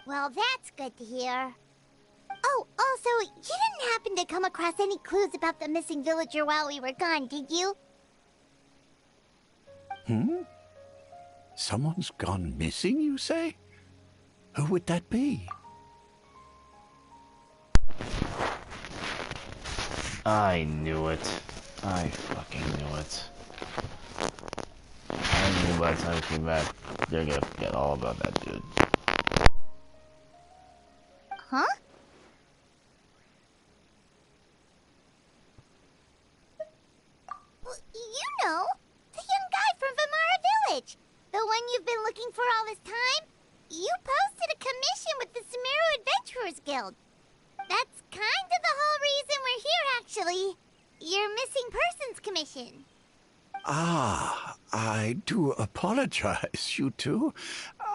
Well, that's good to hear. Oh, also, you didn't happen to come across any clues about the missing villager while we were gone, did you? Someone's gone missing, you say? Who would that be? I knew it. I fucking knew it. I knew by the time we came back, they're gonna forget all about that dude. Huh? Well, you know, the young guy from Vimara Village. The one you've been looking for all this time. You posted a commission with the Sumeru Adventurers Guild. That's kind of the whole reason we're here, actually. Your missing persons commission. Ah, I do apologize, you two.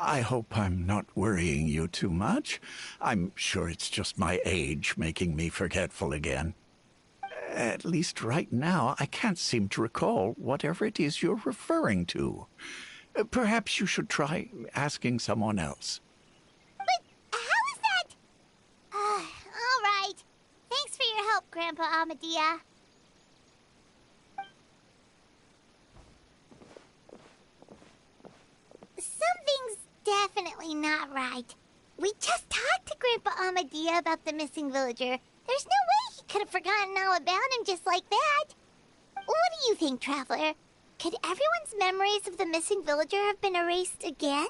I hope I'm not worrying you too much. I'm sure it's just my age making me forgetful again. At least right now, I can't seem to recall whatever it is you're referring to. Perhaps you should try asking someone else. But how is that? All right. Thanks for your help, Grandpa Amadea. Something's definitely not right. We just talked to Grandpa Amadea about the missing villager. There's no way he could have forgotten all about him just like that. What do you think, Traveler? Could everyone's memories of the missing villager have been erased again?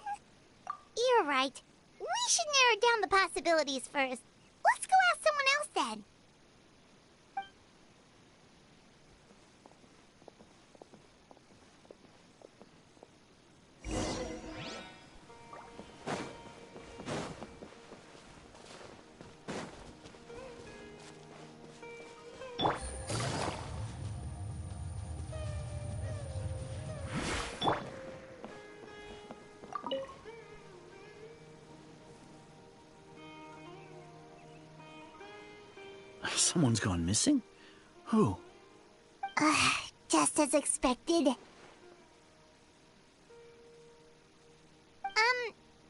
You're right. We should narrow down the possibilities first. Let's go ask someone else then. Someone's gone missing? Who? Just as expected.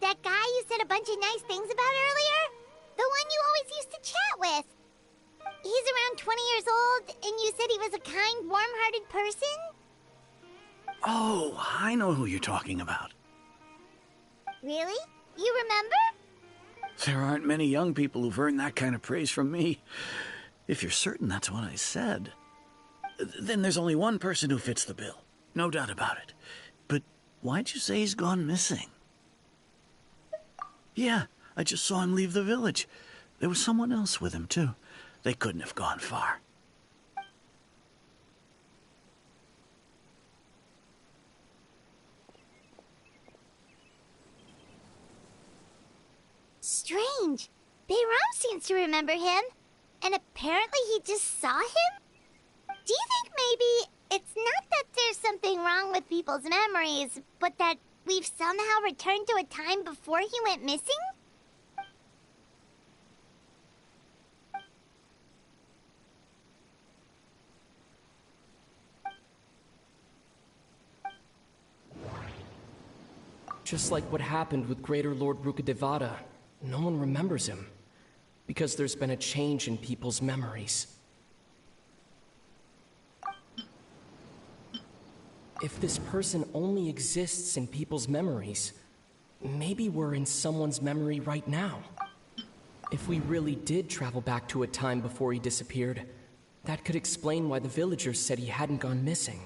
That guy you said a bunch of nice things about earlier? The one you always used to chat with. He's around 20 years old, and you said he was a kind, warm-hearted person? Oh, I know who you're talking about. Really? You remember? There aren't many young people who've earned that kind of praise from me. If you're certain that's what I said, then there's only one person who fits the bill. No doubt about it. But why'd you say he's gone missing? Yeah, I just saw him leave the village. There was someone else with him, too. They couldn't have gone far. Strange. Bayram seems to remember him. And apparently he just saw him? Do you think maybe it's not that there's something wrong with people's memories, but that we've somehow returned to a time before he went missing? Just like what happened with Greater Lord Rukadevada, no one remembers him. Because there's been a change in people's memories. If this person only exists in people's memories, maybe we're in someone's memory right now. If we really did travel back to a time before he disappeared, that could explain why the villagers said he hadn't gone missing.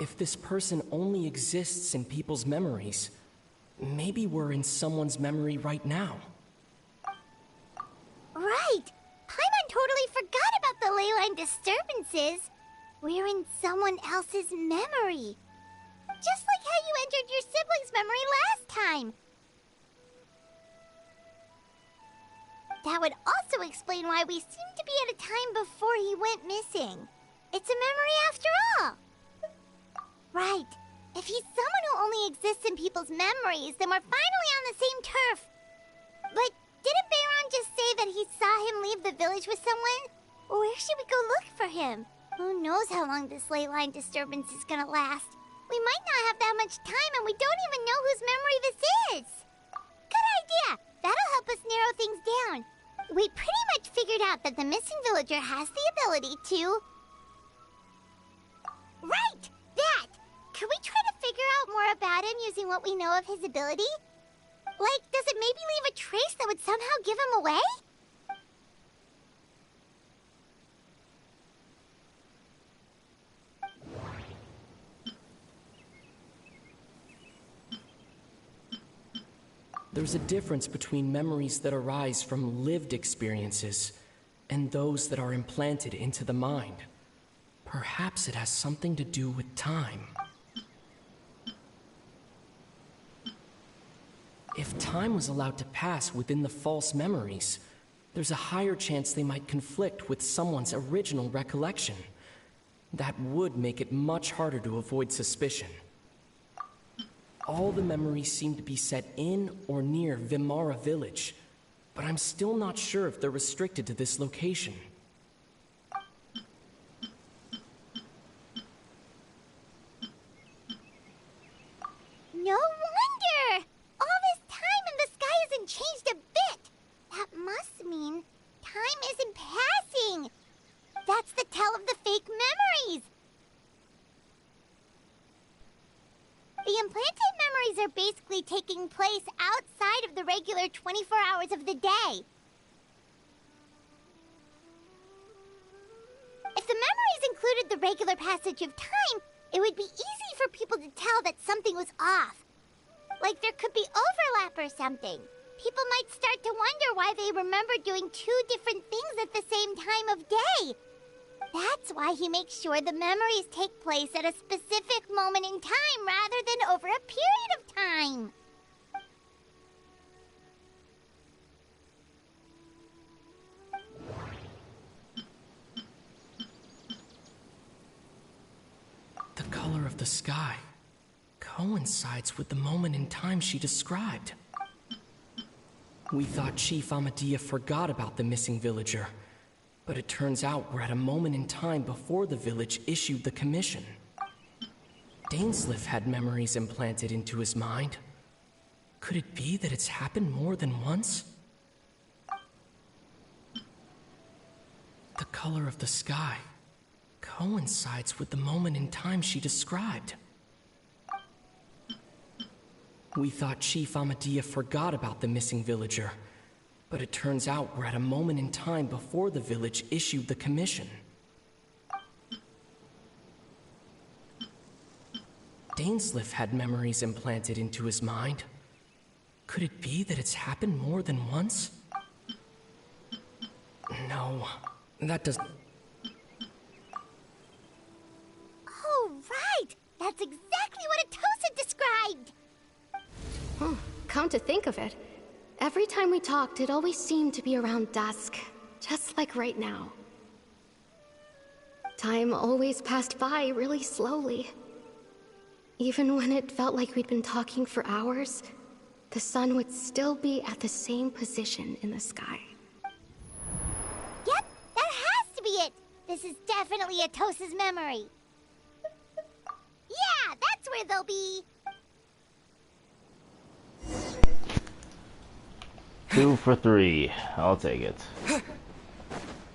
If this person only exists in people's memories, maybe we're in someone's memory right now. Right! Paimon totally forgot about the ley line disturbances. We're in someone else's memory. Just like how you entered your sibling's memory last time. That would also explain why we seem to be at a time before he went missing. It's a memory after all. Right. If he's someone who only exists in people's memories, then we're finally on the same turf. But didn't Bayron just say that he saw him leave the village with someone? Where should we go look for him? Who knows how long this ley line disturbance is gonna last? We might not have that much time and we don't even know whose memory this is. Good idea! That'll help us narrow things down. We pretty much figured out that the missing villager has the ability to... Right! That! Can we try to figure out more about him using what we know of his ability? Like, does it maybe leave a trace that would somehow give him away? There's a difference between memories that arise from lived experiences and those that are implanted into the mind. Perhaps it has something to do with time. If time was allowed to pass within the false memories, there's a higher chance they might conflict with someone's original recollection. That would make it much harder to avoid suspicion. All the memories seem to be set in or near Vimara village, but I'm still not sure if they're restricted to this location. No wonder! All this time and the sky hasn't changed a bit! That must mean time isn't passing! That's the tell of the fake memories! The implanted memories are basically taking place outside of the regular 24 hours of the day. If the memories included the regular passage of time, it would be easy for people to tell that something was off. Like there could be overlap or something. People might start to wonder why they remember doing two different things at the same time of day. That's why he makes sure the memories take place at a specific moment in time rather than over a period of time. The color of the sky coincides with the moment in time she described. We thought Chief Amadia forgot about the missing villager, but it turns out we're at a moment in time before the village issued the commission. Dainsleif had memories implanted into his mind. Could it be that it's happened more than once? The color of the sky coincides with the moment in time she described. We thought Chief Amadea forgot about the missing villager, but it turns out we're at a moment in time before the village issued the commission. Dainsleif had memories implanted into his mind. Could it be that it's happened more than once? No, that doesn't... Oh, right! That's exactly what Atosa described! Come to think of it, every time we talked, it always seemed to be around dusk, just like right now. Time always passed by really slowly. Even when it felt like we'd been talking for hours, the sun would still be at the same position in the sky. Yep, that has to be it! This is definitely Atosa's memory. Yeah, that's where they'll be! 2 for 3. I'll take it.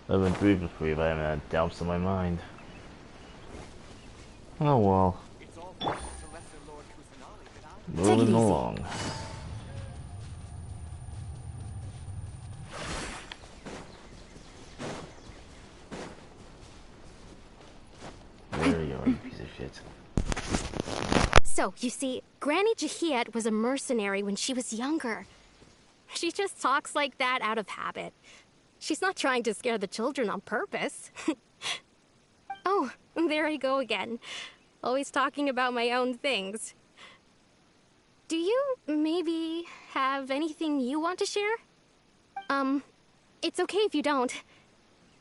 11 3 for 3 if I haven't had doubts in my mind. Oh well. Moving along. There you are, you piece of shit. So, you see, Granny Jahiet was a mercenary when she was younger. She just talks like that out of habit. She's not trying to scare the children on purpose. Oh, there I go again. Always talking about my own things. Do you maybe have anything you want to share? It's okay if you don't.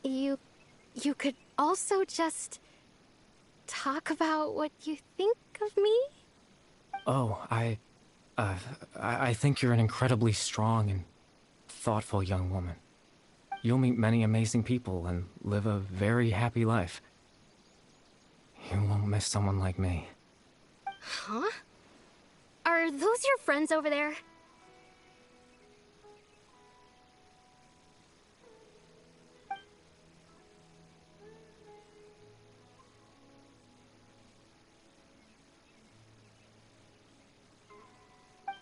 You could also just talk about what you think of me? Oh, I think you're an incredibly strong and thoughtful young woman. You'll meet many amazing people and live a very happy life. You won't miss someone like me. Huh? Are those your friends over there?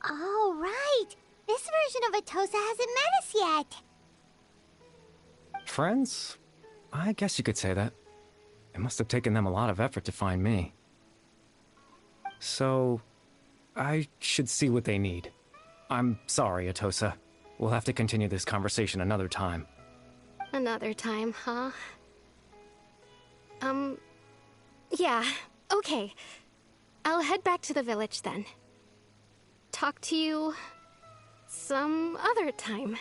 Oh, right! This version of Atosa hasn't met us yet! Friends? I guess you could say that. It must have taken them a lot of effort to find me. So, I should see what they need. I'm sorry, Atosa. We'll have to continue this conversation another time. Another time, huh? Yeah, okay. I'll head back to the village then. Talk to you some other time.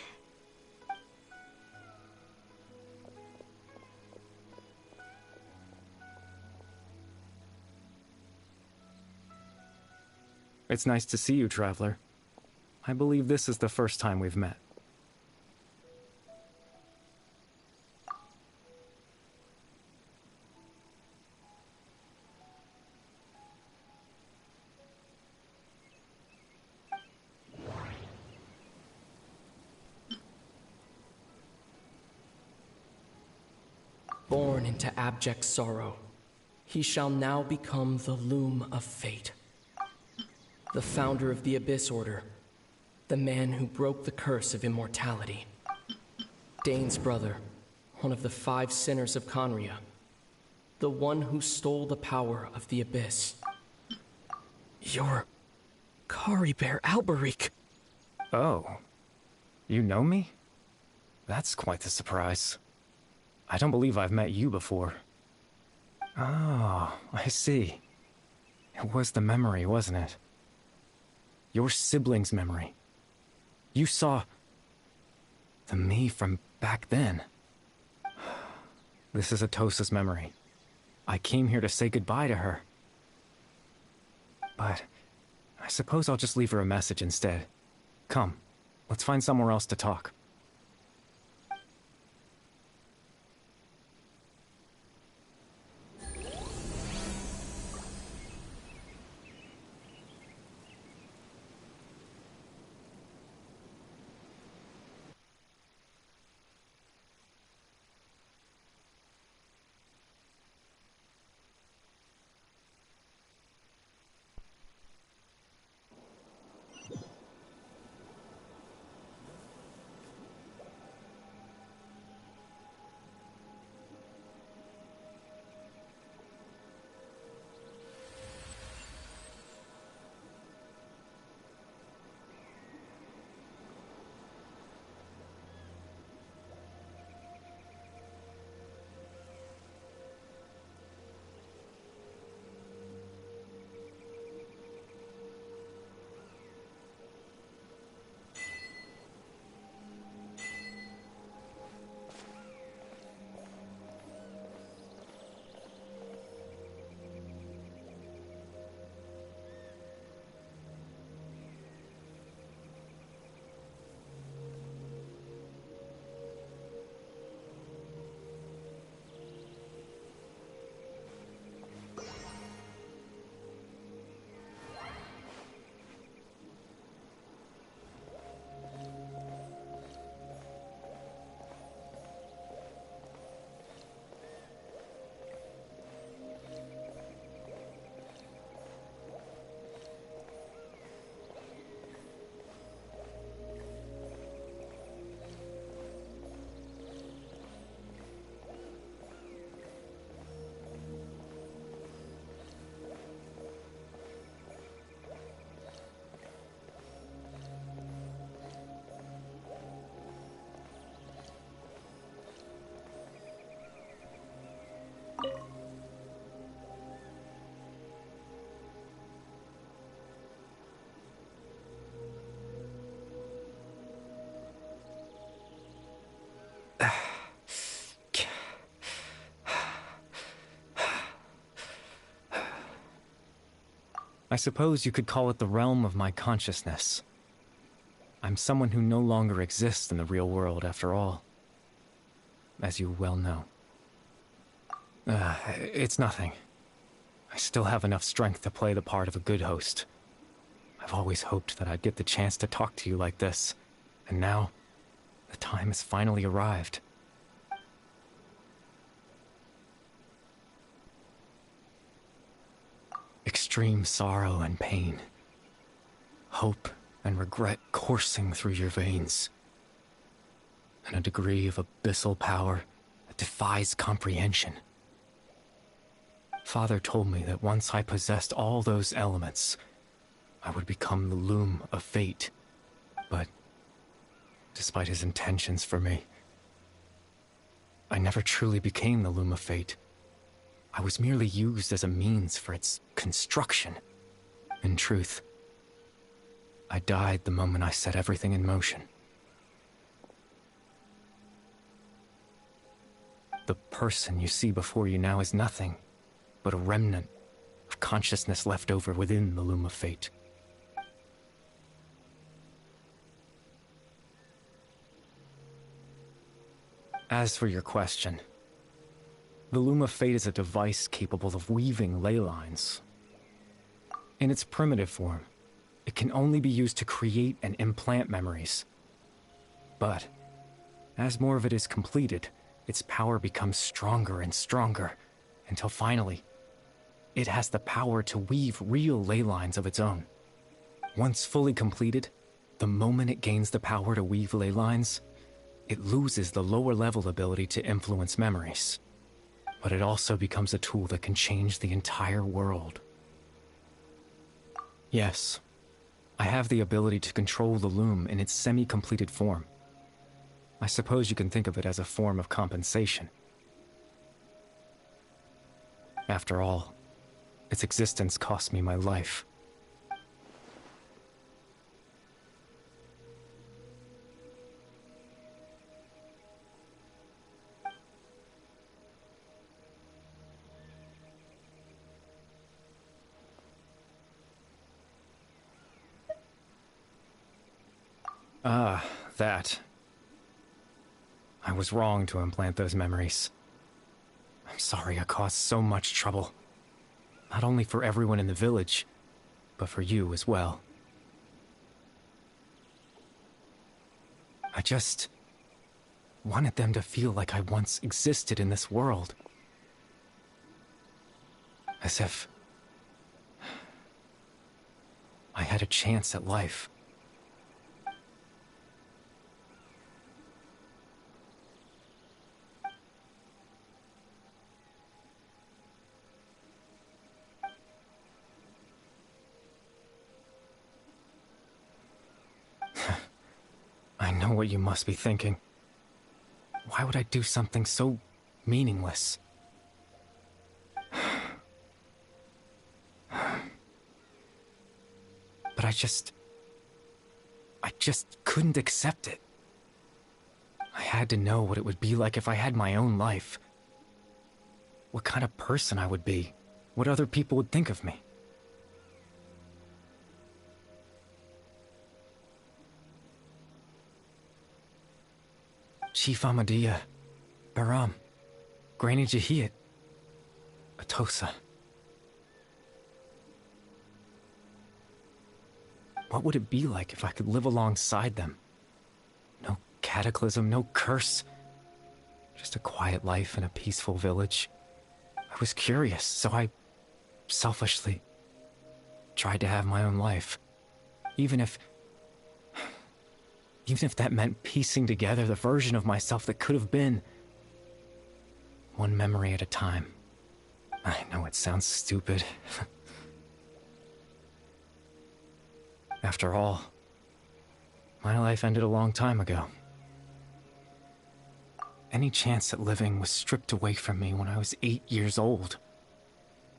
It's nice to see you, Traveler. I believe this is the first time we've met. Born into abject sorrow, he shall now become the Loom of Fate. The founder of the Abyss Order, the man who broke the curse of immortality. Dane's brother, one of the 5 sinners of Conria, the one who stole the power of the Abyss. You're Caribert Alberic. Oh, you know me? That's quite the surprise. I don't believe I've met you before. Oh, I see. It was the memory, wasn't it? Your sibling's memory. You saw the me from back then. This is Atosa's memory. I came here to say goodbye to her. But I suppose I'll just leave her a message instead. Come, let's find somewhere else to talk. I suppose you could call it the realm of my consciousness. I'm someone who no longer exists in the real world after all, as you well know. It's nothing. I still have enough strength to play the part of a good host. I've always hoped that I'd get the chance to talk to you like this, and now, the time has finally arrived. Extreme sorrow and pain. Hope and regret coursing through your veins. And a degree of abyssal power that defies comprehension. Father told me that once I possessed all those elements, I would become the loom of fate. But, despite his intentions for me, I never truly became the loom of fate. I was merely used as a means for its construction. In truth, I died the moment I set everything in motion. The person you see before you now is nothing but a remnant of consciousness left over within the loom of fate. As for your question, the loom of fate is a device capable of weaving ley lines. In its primitive form, it can only be used to create and implant memories. But, as more of it is completed, its power becomes stronger and stronger, until finally, it has the power to weave real ley lines of its own. Once fully completed, the moment it gains the power to weave ley lines, it loses the lower level ability to influence memories. But it also becomes a tool that can change the entire world. Yes, I have the ability to control the loom in its semi-completed form. I suppose you can think of it as a form of compensation. After all, its existence cost me my life. That. I was wrong to implant those memories. I'm sorry I caused so much trouble. Not only for everyone in the village, but for you as well. I just wanted them to feel like I once existed in this world. As if I had a chance at life. I know what you must be thinking. Why would I do something so meaningless? But I just couldn't accept it. I had to know what it would be like if I had my own life. What kind of person I would be. What other people would think of me. Chief Ahmadiyya, Baram, Granny Jahiyat, Atosa. What would it be like if I could live alongside them? No cataclysm, no curse. Just a quiet life in a peaceful village. I was curious, so I selfishly tried to have my own life. Even if that meant piecing together the version of myself that could have been. One memory at a time. I know it sounds stupid. After all, my life ended a long time ago. Any chance at living was stripped away from me when I was 8 years old.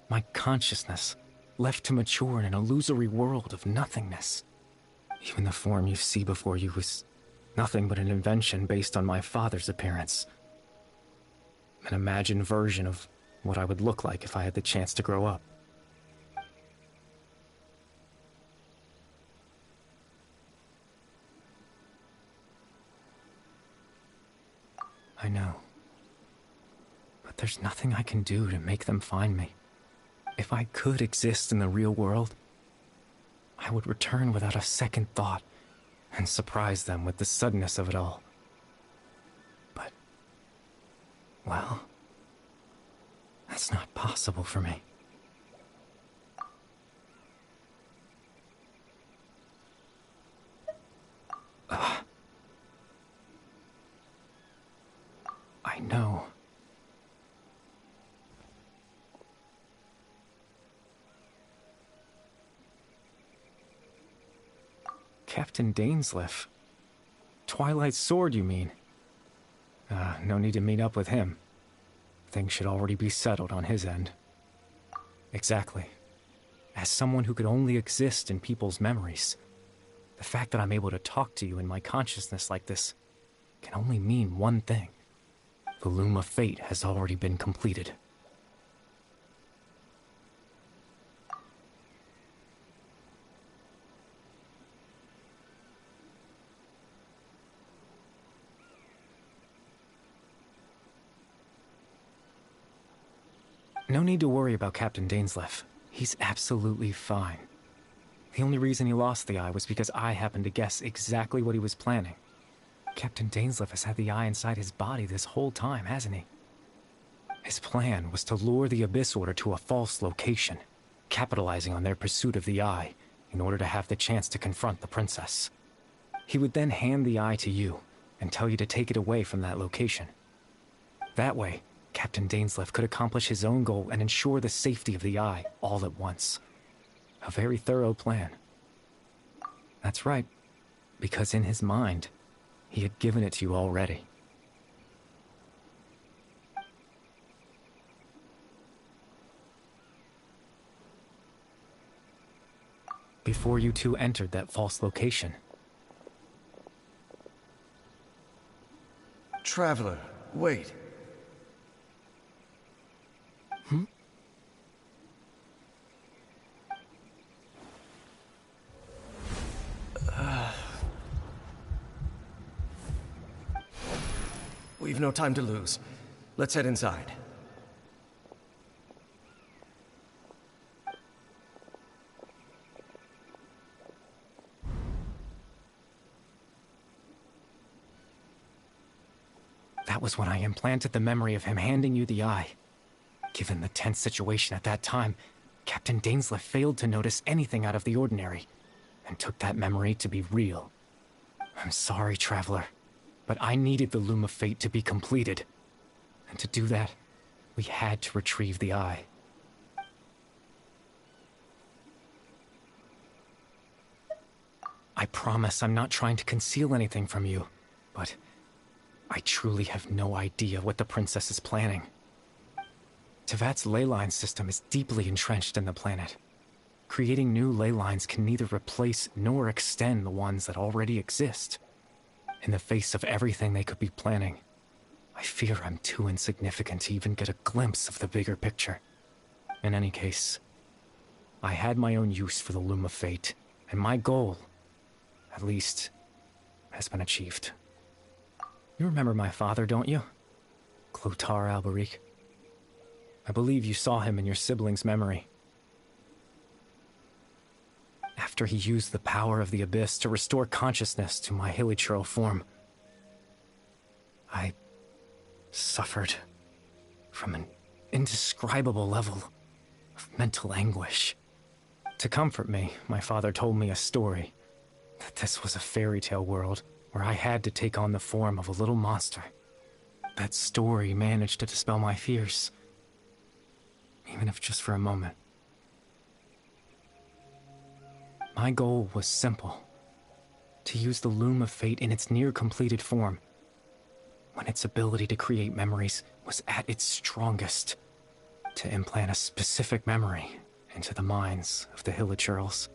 My consciousness left to mature in an illusory world of nothingness. Even the form you see before you was nothing but an invention based on my father's appearance. An imagined version of what I would look like if I had the chance to grow up. I know. But there's nothing I can do to make them find me. If I could exist in the real world, I would return without a second thought and surprise them with the suddenness of it all. But, well, that's not possible for me. I know. Captain Dainsleif. Twilight's sword, you mean? No need to meet up with him. Things should already be settled on his end. Exactly. As someone who could only exist in people's memories, the fact that I'm able to talk to you in my consciousness like this can only mean one thing. The Loom of Fate has already been completed. No need to worry about Captain Dainsleif. He's absolutely fine. The only reason he lost the eye was because I happened to guess exactly what he was planning. Captain Dainsleif has had the eye inside his body this whole time, hasn't he? His plan was to lure the Abyss Order to a false location, capitalizing on their pursuit of the eye in order to have the chance to confront the princess. He would then hand the eye to you and tell you to take it away from that location. That way, Captain Dainsleif could accomplish his own goal and ensure the safety of the eye all at once. A very thorough plan. That's right, because in his mind, he had given it to you already. Before you two entered that false location. Traveler, wait. We've no time to lose. Let's head inside. That was when I implanted the memory of him handing you the eye. Given the tense situation at that time, Captain Dainsleif failed to notice anything out of the ordinary, and took that memory to be real. I'm sorry, Traveler, but I needed the Loom of Fate to be completed. And to do that, we had to retrieve the eye. I promise I'm not trying to conceal anything from you, but I truly have no idea what the princess is planning. Tevat's ley line system is deeply entrenched in the planet. Creating new ley lines can neither replace nor extend the ones that already exist. In the face of everything they could be planning, I fear I'm too insignificant to even get a glimpse of the bigger picture. In any case, I had my own use for the Loom of Fate, and my goal, at least, has been achieved. You remember my father, don't you? Clotar Alberic. I believe you saw him in your sibling's memory. After he used the power of the Abyss to restore consciousness to my hilichurl form, I suffered from an indescribable level of mental anguish. To comfort me, my father told me a story, that this was a fairy tale world where I had to take on the form of a little monster. That story managed to dispel my fears, even if just for a moment. My goal was simple: to use the Loom of Fate in its near-completed form, when its ability to create memories was at its strongest, to implant a specific memory into the minds of the hilichurls.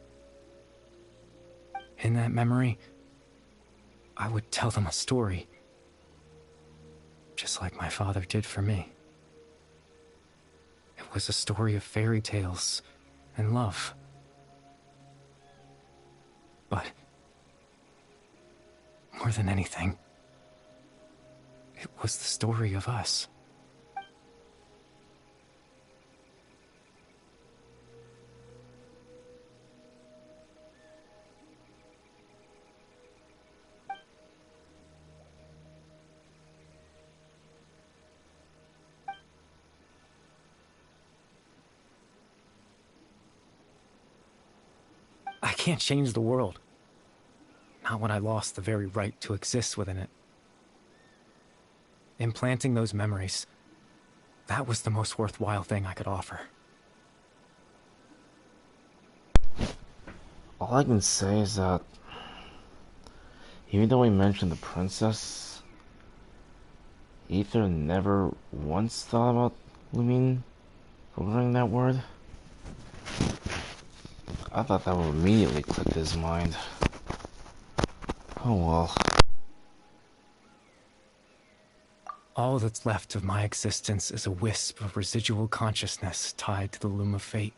In that memory, I would tell them a story, just like my father did for me. It was a story of fairy tales and love. But more than anything, it was the story of us. I can't change the world. Not when I lost the very right to exist within it. Implanting those memories, that was the most worthwhile thing I could offer. All I can say is that even though we mentioned the princess, Ether never once thought about Lumine remembering that word. I thought that would immediately click his mind. Oh well. All that's left of my existence is a wisp of residual consciousness tied to the loom of fate.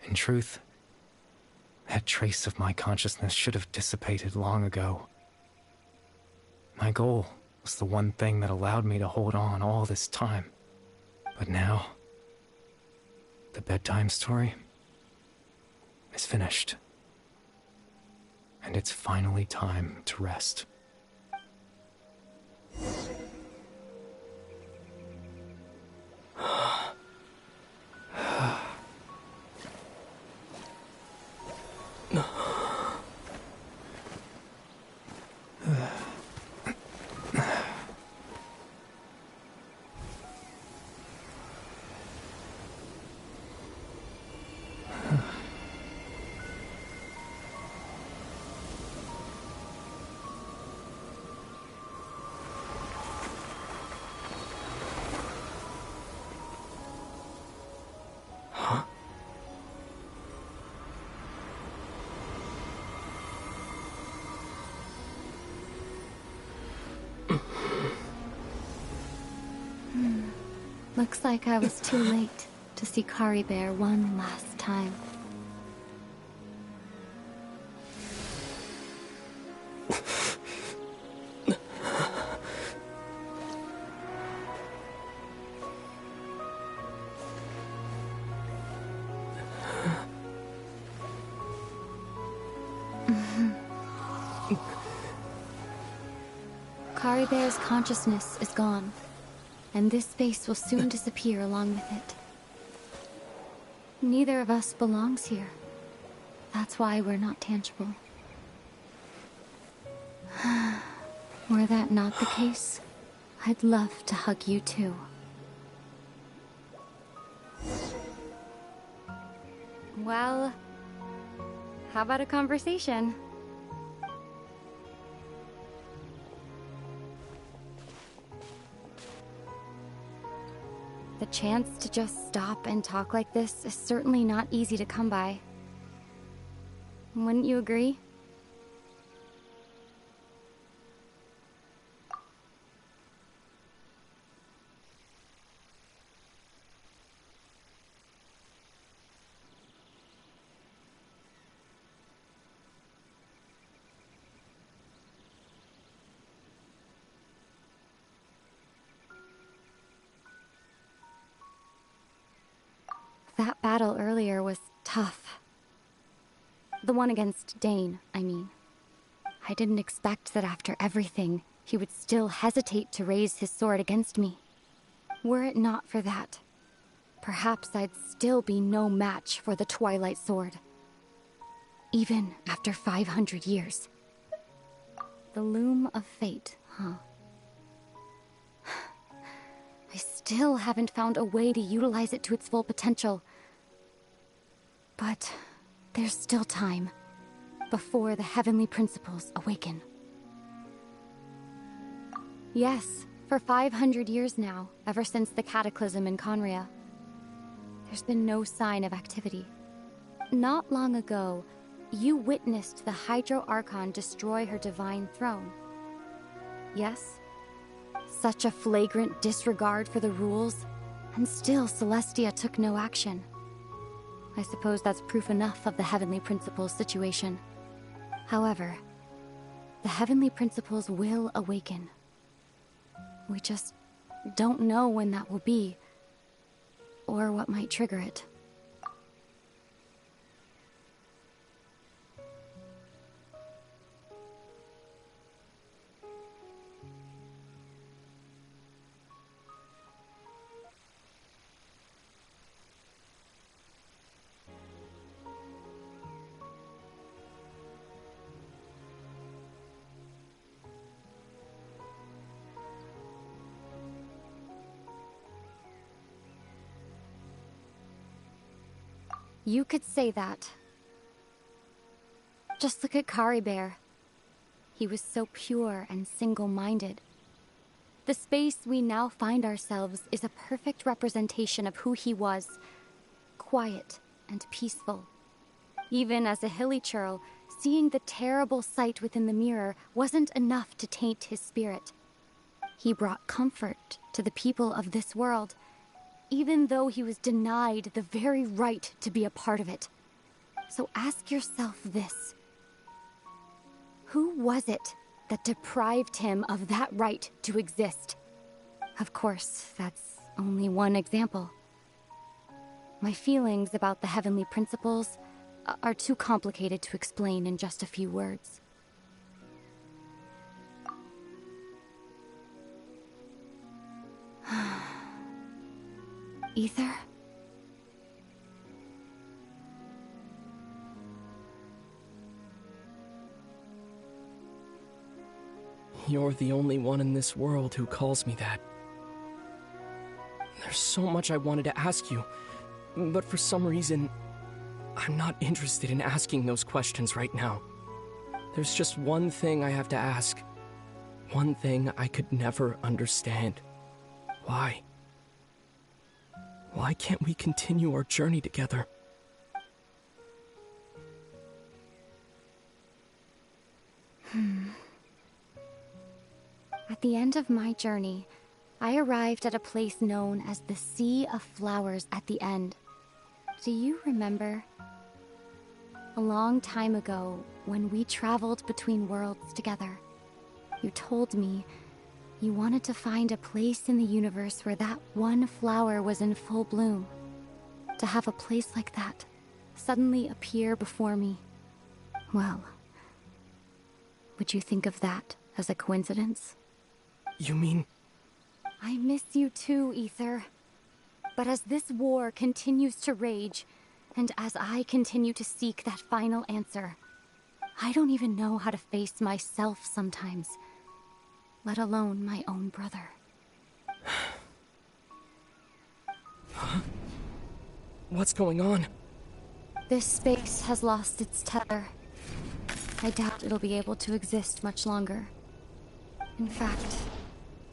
In truth, that trace of my consciousness should have dissipated long ago. My goal was the one thing that allowed me to hold on all this time. But now, the bedtime story is finished. And it's finally time to rest. Looks like I was too late to see Kari Bear one last time. Kari Bear's consciousness is gone, and this space will soon disappear along with it. Neither of us belongs here. That's why we're not tangible. Were that not the case, I'd love to hug you too. Well, how about a conversation? The chance to just stop and talk like this is certainly not easy to come by. Wouldn't you agree? That battle earlier was tough. The one against Dane, I mean. I didn't expect that after everything, he would still hesitate to raise his sword against me. Were it not for that, perhaps I'd still be no match for the Twilight Sword. Even after 500 years. The loom of fate, huh? I still haven't found a way to utilize it to its full potential. But there's still time, before the heavenly principles awaken. Yes, for 500 years now, ever since the cataclysm in Conria, there's been no sign of activity. Not long ago, you witnessed the Hydro Archon destroy her divine throne. Yes? Such a flagrant disregard for the rules, and still Celestia took no action. I suppose that's proof enough of the Heavenly Principles situation. However, the Heavenly Principles will awaken. We just don't know when that will be, or what might trigger it. You could say that. Just look at Kari Bear. He was so pure and single-minded. The space we now find ourselves is a perfect representation of who he was. Quiet and peaceful. Even as a hilly churl, seeing the terrible sight within the mirror wasn't enough to taint his spirit. He brought comfort to the people of this world, even though he was denied the very right to be a part of it. So ask yourself this. Who was it that deprived him of that right to exist? Of course, that's only one example. My feelings about the heavenly principles are too complicated to explain in just a few words. Ether? You're the only one in this world who calls me that. There's so much I wanted to ask you, but for some reason, I'm not interested in asking those questions right now. There's just one thing I have to ask. One thing I could never understand. Why? Why can't we continue our journey together? At the end of my journey, I arrived at a place known as the Sea of Flowers at the end. Do you remember? A long time ago, when we traveled between worlds together, you told me you wanted to find a place in the universe where that one flower was in full bloom. To have a place like that suddenly appear before me. Well, would you think of that as a coincidence? You mean... I miss you too, Ether. But as this war continues to rage, and as I continue to seek that final answer, I don't even know how to face myself sometimes, let alone my own brother. What's going on? This space has lost its tether. I doubt it'll be able to exist much longer. In fact,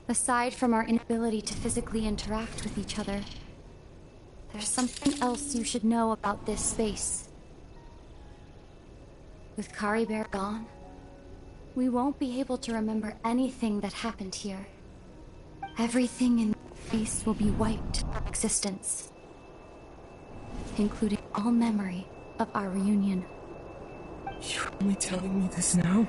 aside from our inability to physically interact with each other, there's something else you should know about this space. With Kari Bear gone, we won't be able to remember anything that happened here. Everything in space will be wiped from existence, including all memory of our reunion. You're only telling me this now?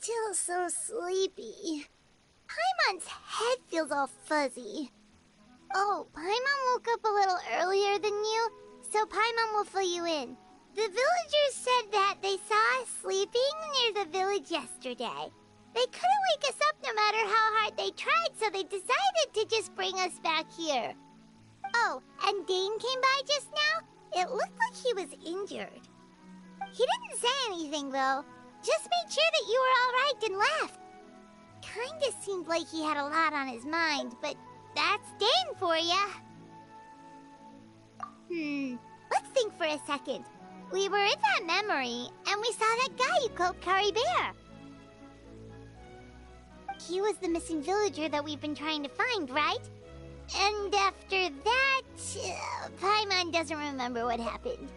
Still so sleepy. Paimon's head feels all fuzzy. Oh, Paimon woke up a little earlier than you, so Paimon will fill you in. The villagers said that they saw us sleeping near the village yesterday. They couldn't wake us up no matter how hard they tried, so they decided to just bring us back here. Oh, and Dane came by just now. It looked like he was injured. He didn't say anything, though. Just made sure that you were all right and left. kinda seemed like he had a lot on his mind, but that's Dane for ya. Let's think for a second. We were in that memory, and we saw that guy you called Kari Bear. He was the missing villager that we've been trying to find, right? And after that, Paimon doesn't remember what happened.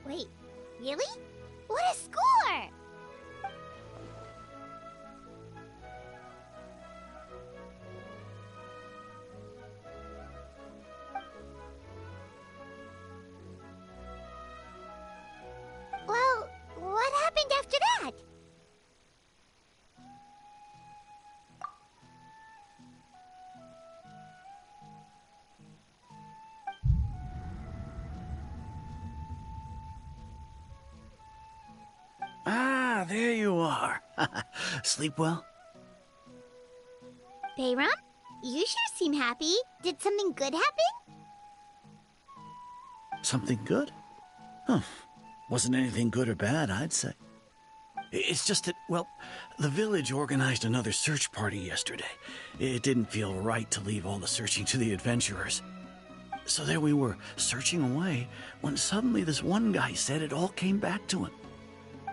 Wait, really? What a score! Well, what happened after that? Ah, there you are. Sleep well? Bayram? You sure seem happy. Did something good happen? Something good? Huh. Wasn't anything good or bad, I'd say. It's just that, well, the village organized another search party yesterday. It didn't feel right to leave all the searching to the adventurers. So there we were, searching away, when suddenly this one guy said it all came back to him.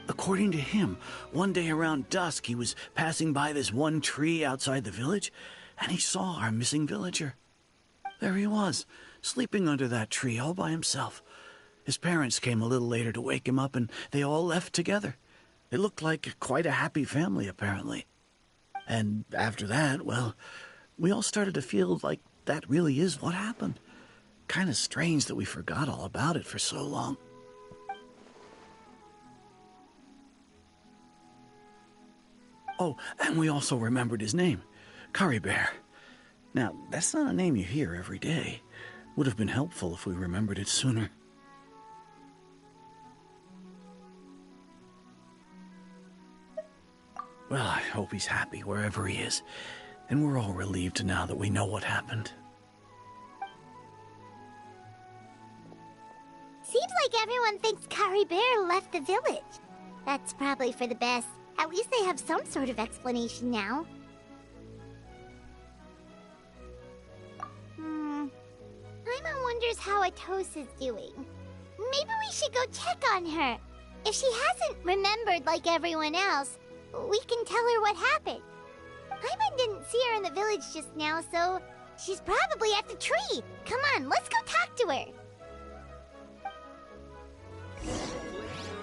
According to him, one day around dusk, he was passing by this one tree outside the village, and he saw our missing villager. There he was, sleeping under that tree all by himself. His parents came a little later to wake him up, and they all left together. It looked like quite a happy family, apparently. And after that, well, we all started to feel like that really is what happened. Kind of strange that we forgot all about it for so long. Oh, and we also remembered his name, Kari Bear. Now, that's not a name you hear every day. Would have been helpful if we remembered it sooner. Well, I hope he's happy wherever he is, and we're all relieved now that we know what happened. Seems like everyone thinks Kari Bear left the village. That's probably for the best. At least they have some sort of explanation now. Paimon wonders how Atos is doing. Maybe we should go check on her. If she hasn't remembered like everyone else, we can tell her what happened. Paimon didn't see her in the village just now, so she's probably at the tree. Come on, let's go talk to her.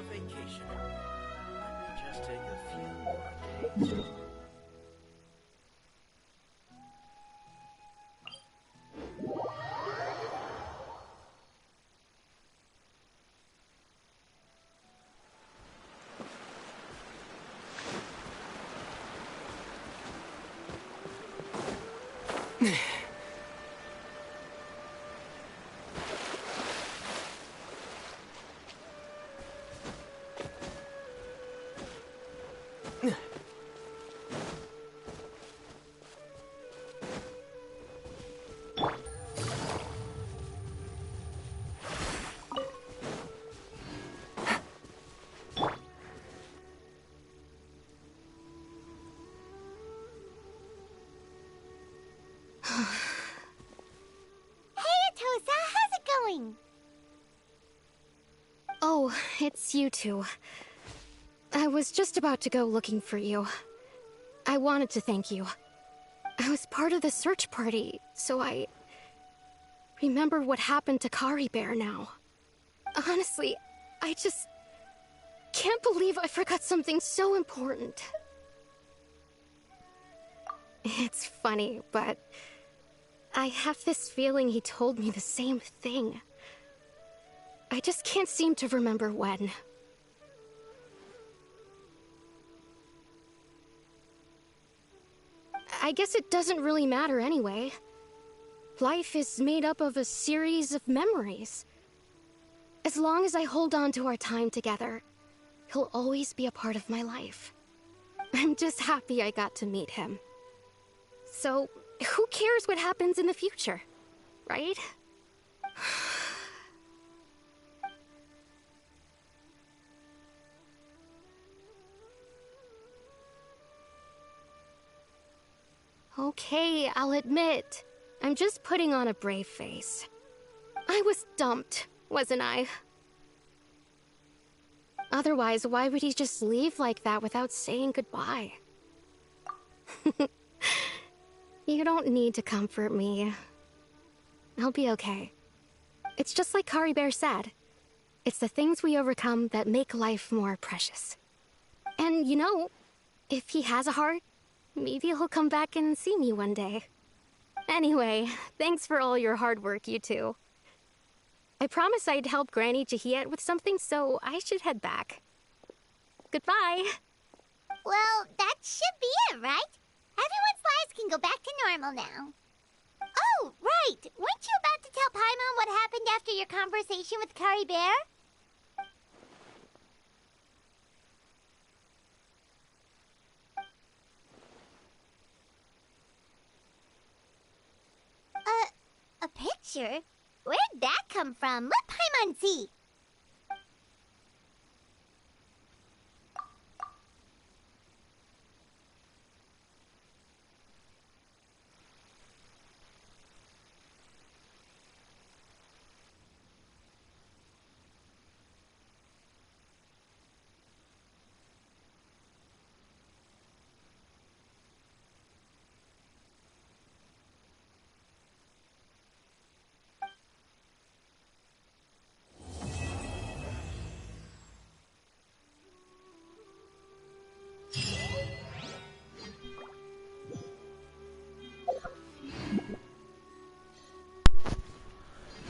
Vacation. Let me just take a few more days. Oh, it's you two. I was just about to go looking for you. I wanted to thank you. I was part of the search party, so I remember what happened to Kari Bear now. Honestly, I just can't believe I forgot something so important. It's funny, but I have this feeling he told me the same thing. I just can't seem to remember when. I guess it doesn't really matter anyway. Life is made up of a series of memories. As long as I hold on to our time together, he'll always be a part of my life. I'm just happy I got to meet him. So, who cares what happens in the future, right? Okay, I'll admit. I'm just putting on a brave face. I was dumped, wasn't I? Otherwise, why would he just leave like that without saying goodbye? You don't need to comfort me. I'll be okay. It's just like Kari Bear said. It's the things we overcome that make life more precious. And you know, if he has a heart, maybe he'll come back and see me one day. Anyway, thanks for all your hard work, you two. I promised I'd help Granny Jahiet with something, so I should head back. Goodbye. Well, that should be it, right? Everyone's lives can go back to normal now. Oh, right! Weren't you about to tell Paimon what happened after your conversation with Kari Bear? A picture? Where'd that come from? Let Paimon see.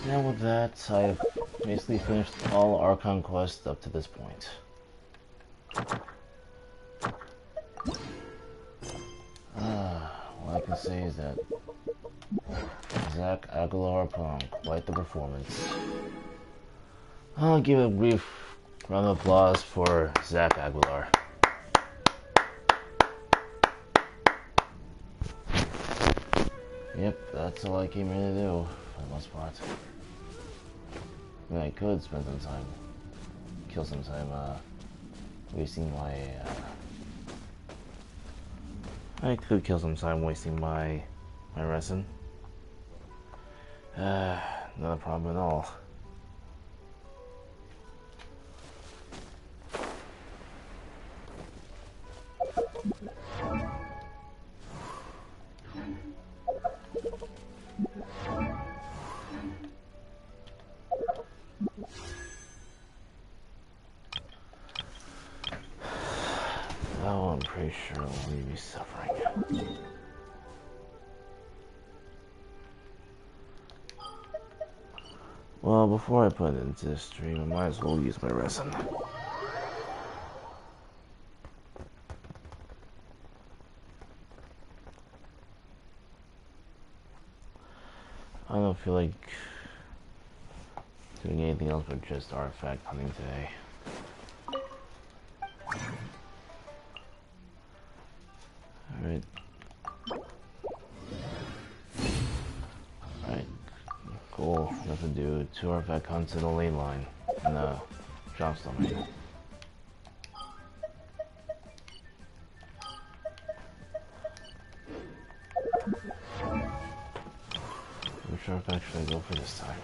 Now with that, I've basically finished all Archon quests up to this point. All I can say is that Zach Aguilar put on quite the performance. I'll give a brief round of applause for Zach Aguilar. Yep, that's all I came here to do, for the most part. I mean, I could spend some time, kill some time, wasting my, I could kill some time wasting my resin. Not a problem at all. Oh, I'm pretty sure I'll leave you suffering. Well, before I put it into this stream, I might as well use my resin. I don't feel like doing anything else but just artifact hunting today. Alright. Alright. Cool. Nothing to do. 2 artifact hunts in the lane line. And drop stomach. Which artifact should I go for this time?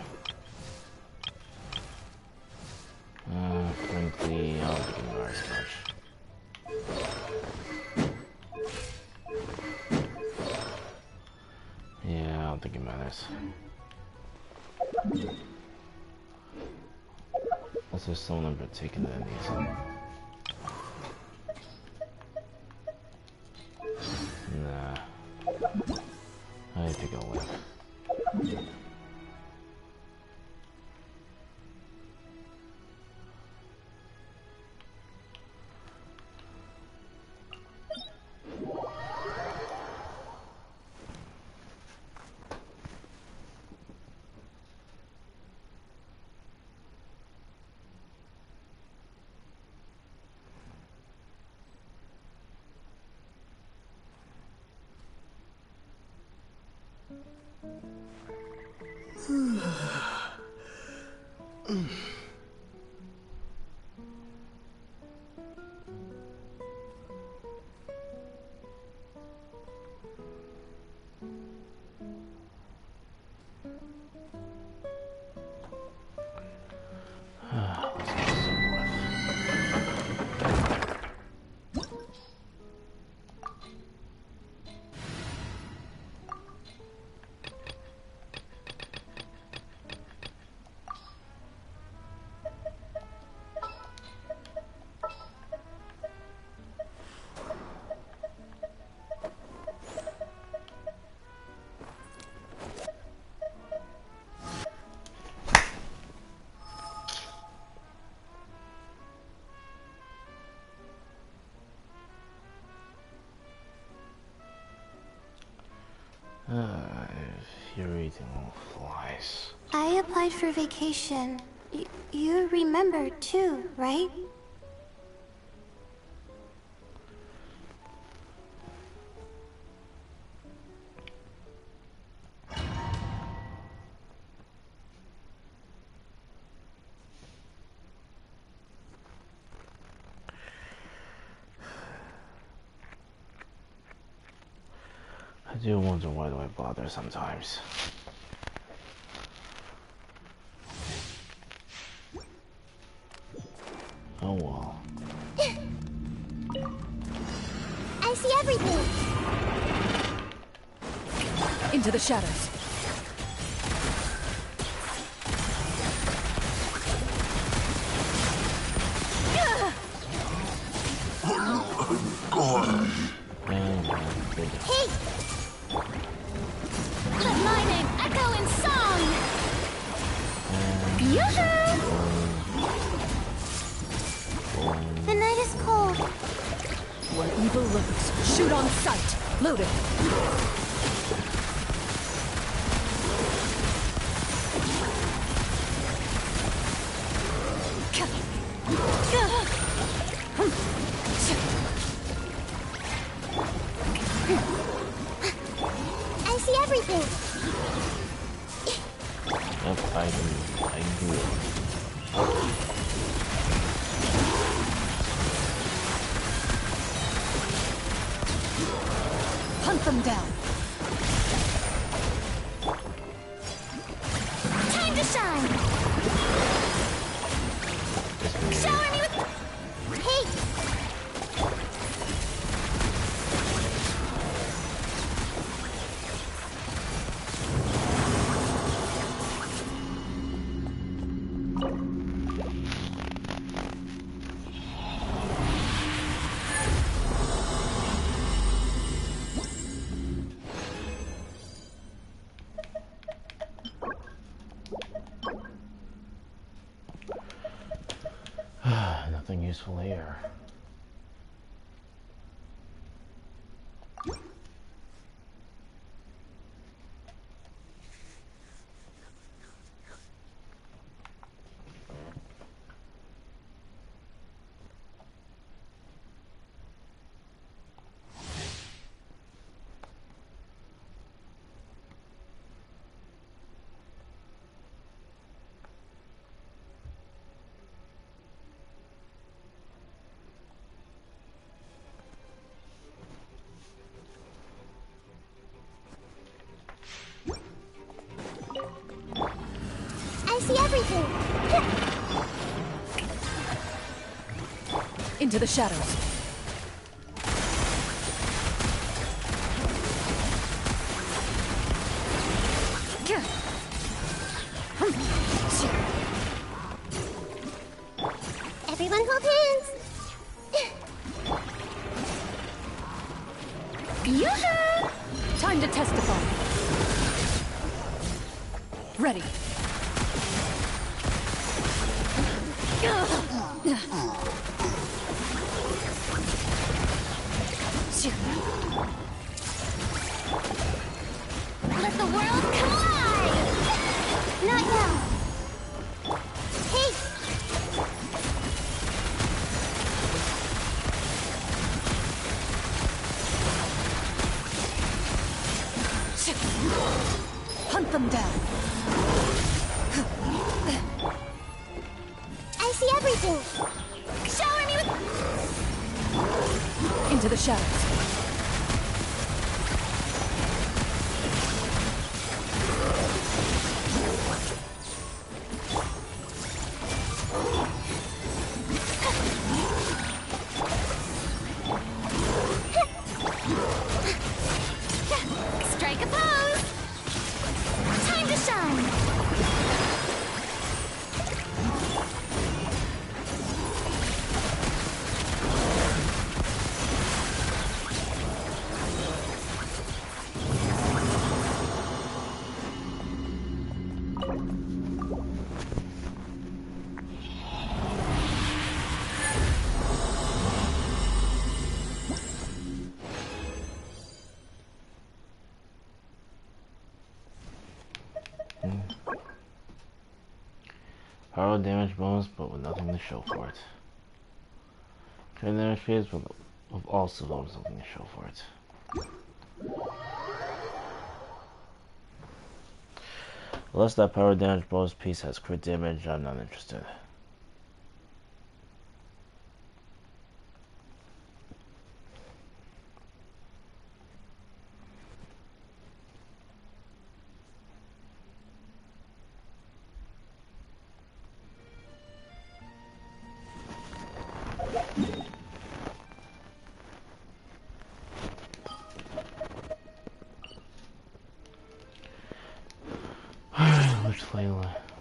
Frankly, I don't think it matters much. Yeah, I don't think it matters. Unless there's someone in particular that needs it. Nah. I think I'll win. Infuriating little flies. I applied for vacation. You remember too, right? I do wonder why do I bother sometimes. Oh well. I see everything! Into the shadows. Hey! Let my name echo in song! Yoo-hoo! The night is cold. Where evil lurks, shoot on sight. Loaded. I see everything! Yep, I do it. Hunt them down. Time to shine! Shower me with... Hey! Nothing useful here. I see everything! Into the shadows. Everyone hold hands! Yoo-hoo! Time to testify. Ready. Let the world collide! Not now! Hey! Hunt them down. I see everything! Shower me with... Into the shadows. Strike a pose! Time to shine! Power damage bonus, but with nothing to show for it. Trade damage phase, but also with nothing to show for it. Unless that power damage bonus piece has crit damage, I'm not interested.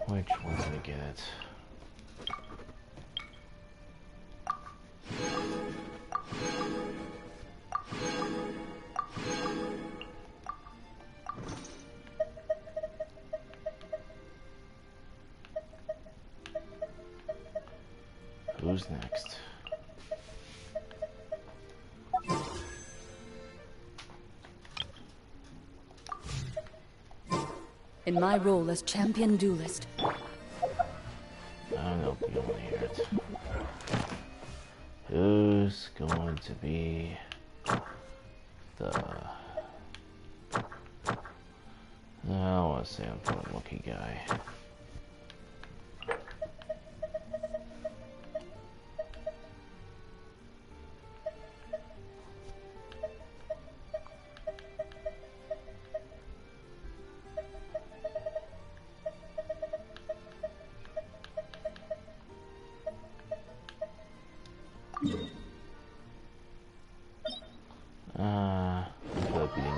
Which one's gonna get it? Who's next? In my role as champion duelist. I know you want to hear it. Who's going to be the... I don't want to say I'm the lucky guy. I feel like beating you.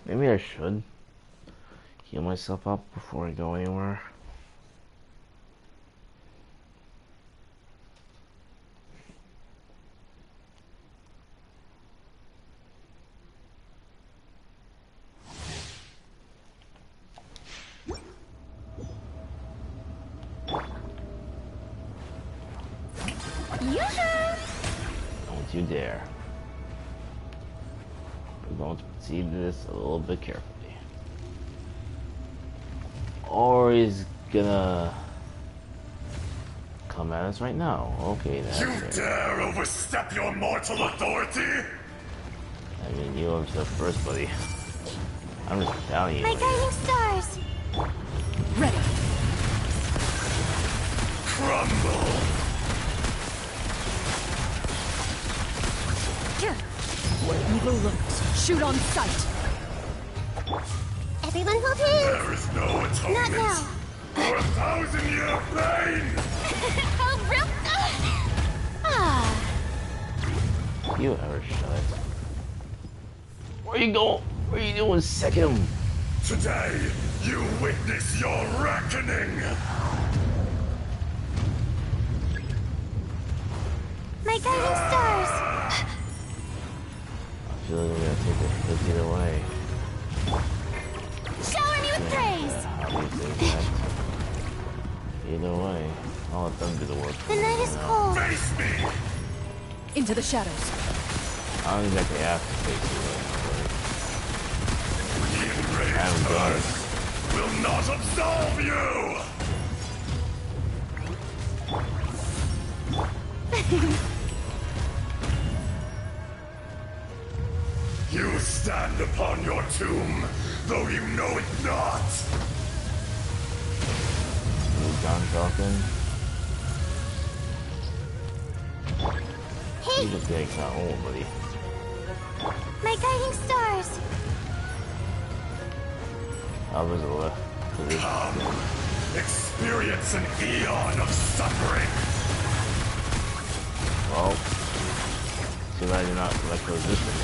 Maybe I should heal myself up before I go anywhere. Don't you dare. We're going to proceed this a little bit carefully. Or he's gonna come at us right now. Okay, that's You it. dare overstep your mortal authority? I mean, you were the first, buddy. I'm just telling you. My guiding stars! Ready. Crumble! Where evil lurks, shoot on sight. Everyone hold hands! There is no atonement Not now! for 1,000-year pain! Oh, real... Ah! You ever shut. Where you going? Where you doing, second? Today, you witness your reckoning! My guiding stars! I feel like we're gonna take this either way. Shower me with praise! How do you think that? Either way, I'll let them do the work. The night is cold. Face me! Into the shadows. I don't exactly have to face The it. enraged earth will not absolve you! You stand upon your tomb, though you know it not. You done talking? Hey! You just getting kind of old, buddy. My guiding stars! How was it left? Come, experience an eon of suffering. Well, too bad you're not electro resistant.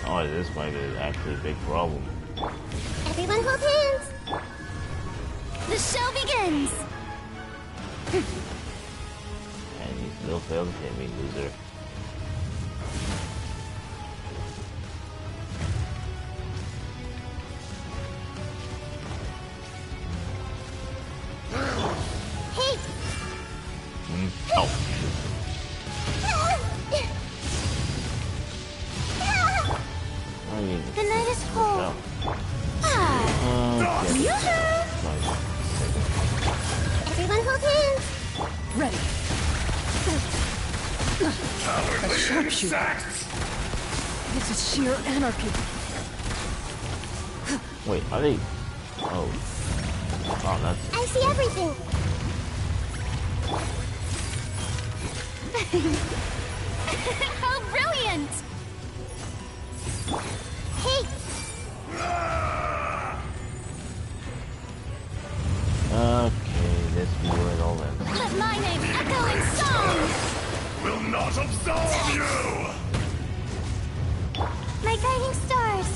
Oh, this might be actually a big problem. Everyone hold hands! The show begins! And you still failed to hit me, loser. Hey! Oh. The night is cold. Everyone hold hands! Ready. A sharpshooter. This is sheer anarchy. Wait, are they? Oh. Oh, that's. I see everything! How brilliant! Hey! Okay, this be where it all ends. Let my name echo in song! Will not absolve you! My guiding stars!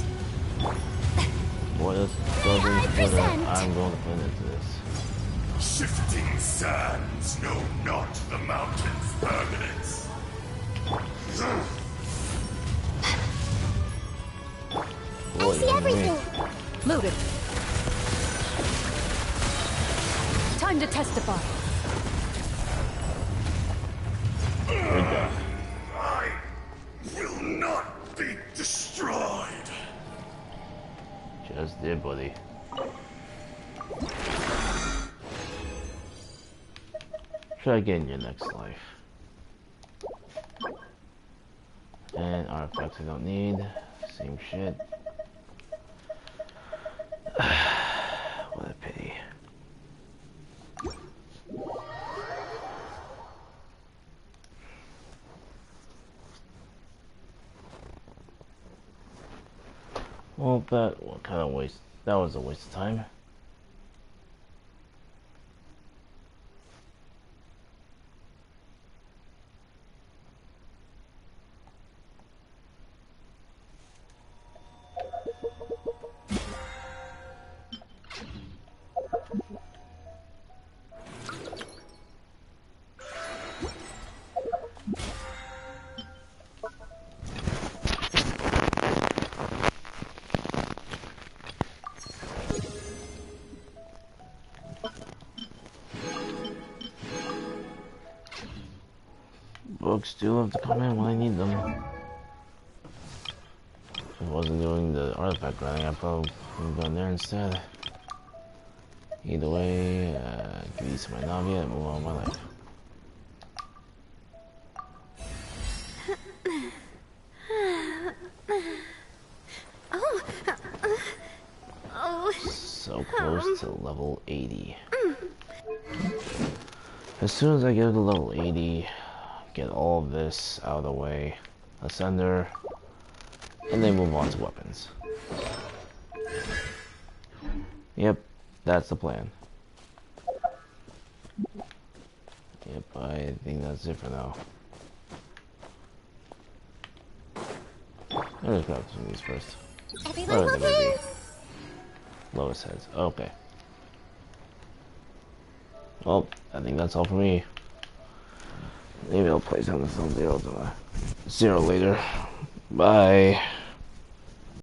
What is I present. I'm going to put into this. Shifting sands know not the mountain's permanence. I see everything! Loaded. Time to testify. We're done. I will not be destroyed. Just did, buddy. Try again in your next life. And artifacts I don't need. Same shit. What a pity. Well, what kind of waste? That was a waste of time. Books do have to come in when I need them. If I wasn't doing the artifact grinding, I probably would have gone there instead. Either way, give these to my Navia and move on with my life. So close to level 80. As soon as I get to level 80, get all of this out of the way, Ascender, and then move on to weapons. Yep, that's the plan. Yep, I think that's it for now. I'm gonna grab some of these first. Everyone hold hands! Lowest heads. Okay. Well, I think that's all for me. Maybe I'll play some Zero later. Bye.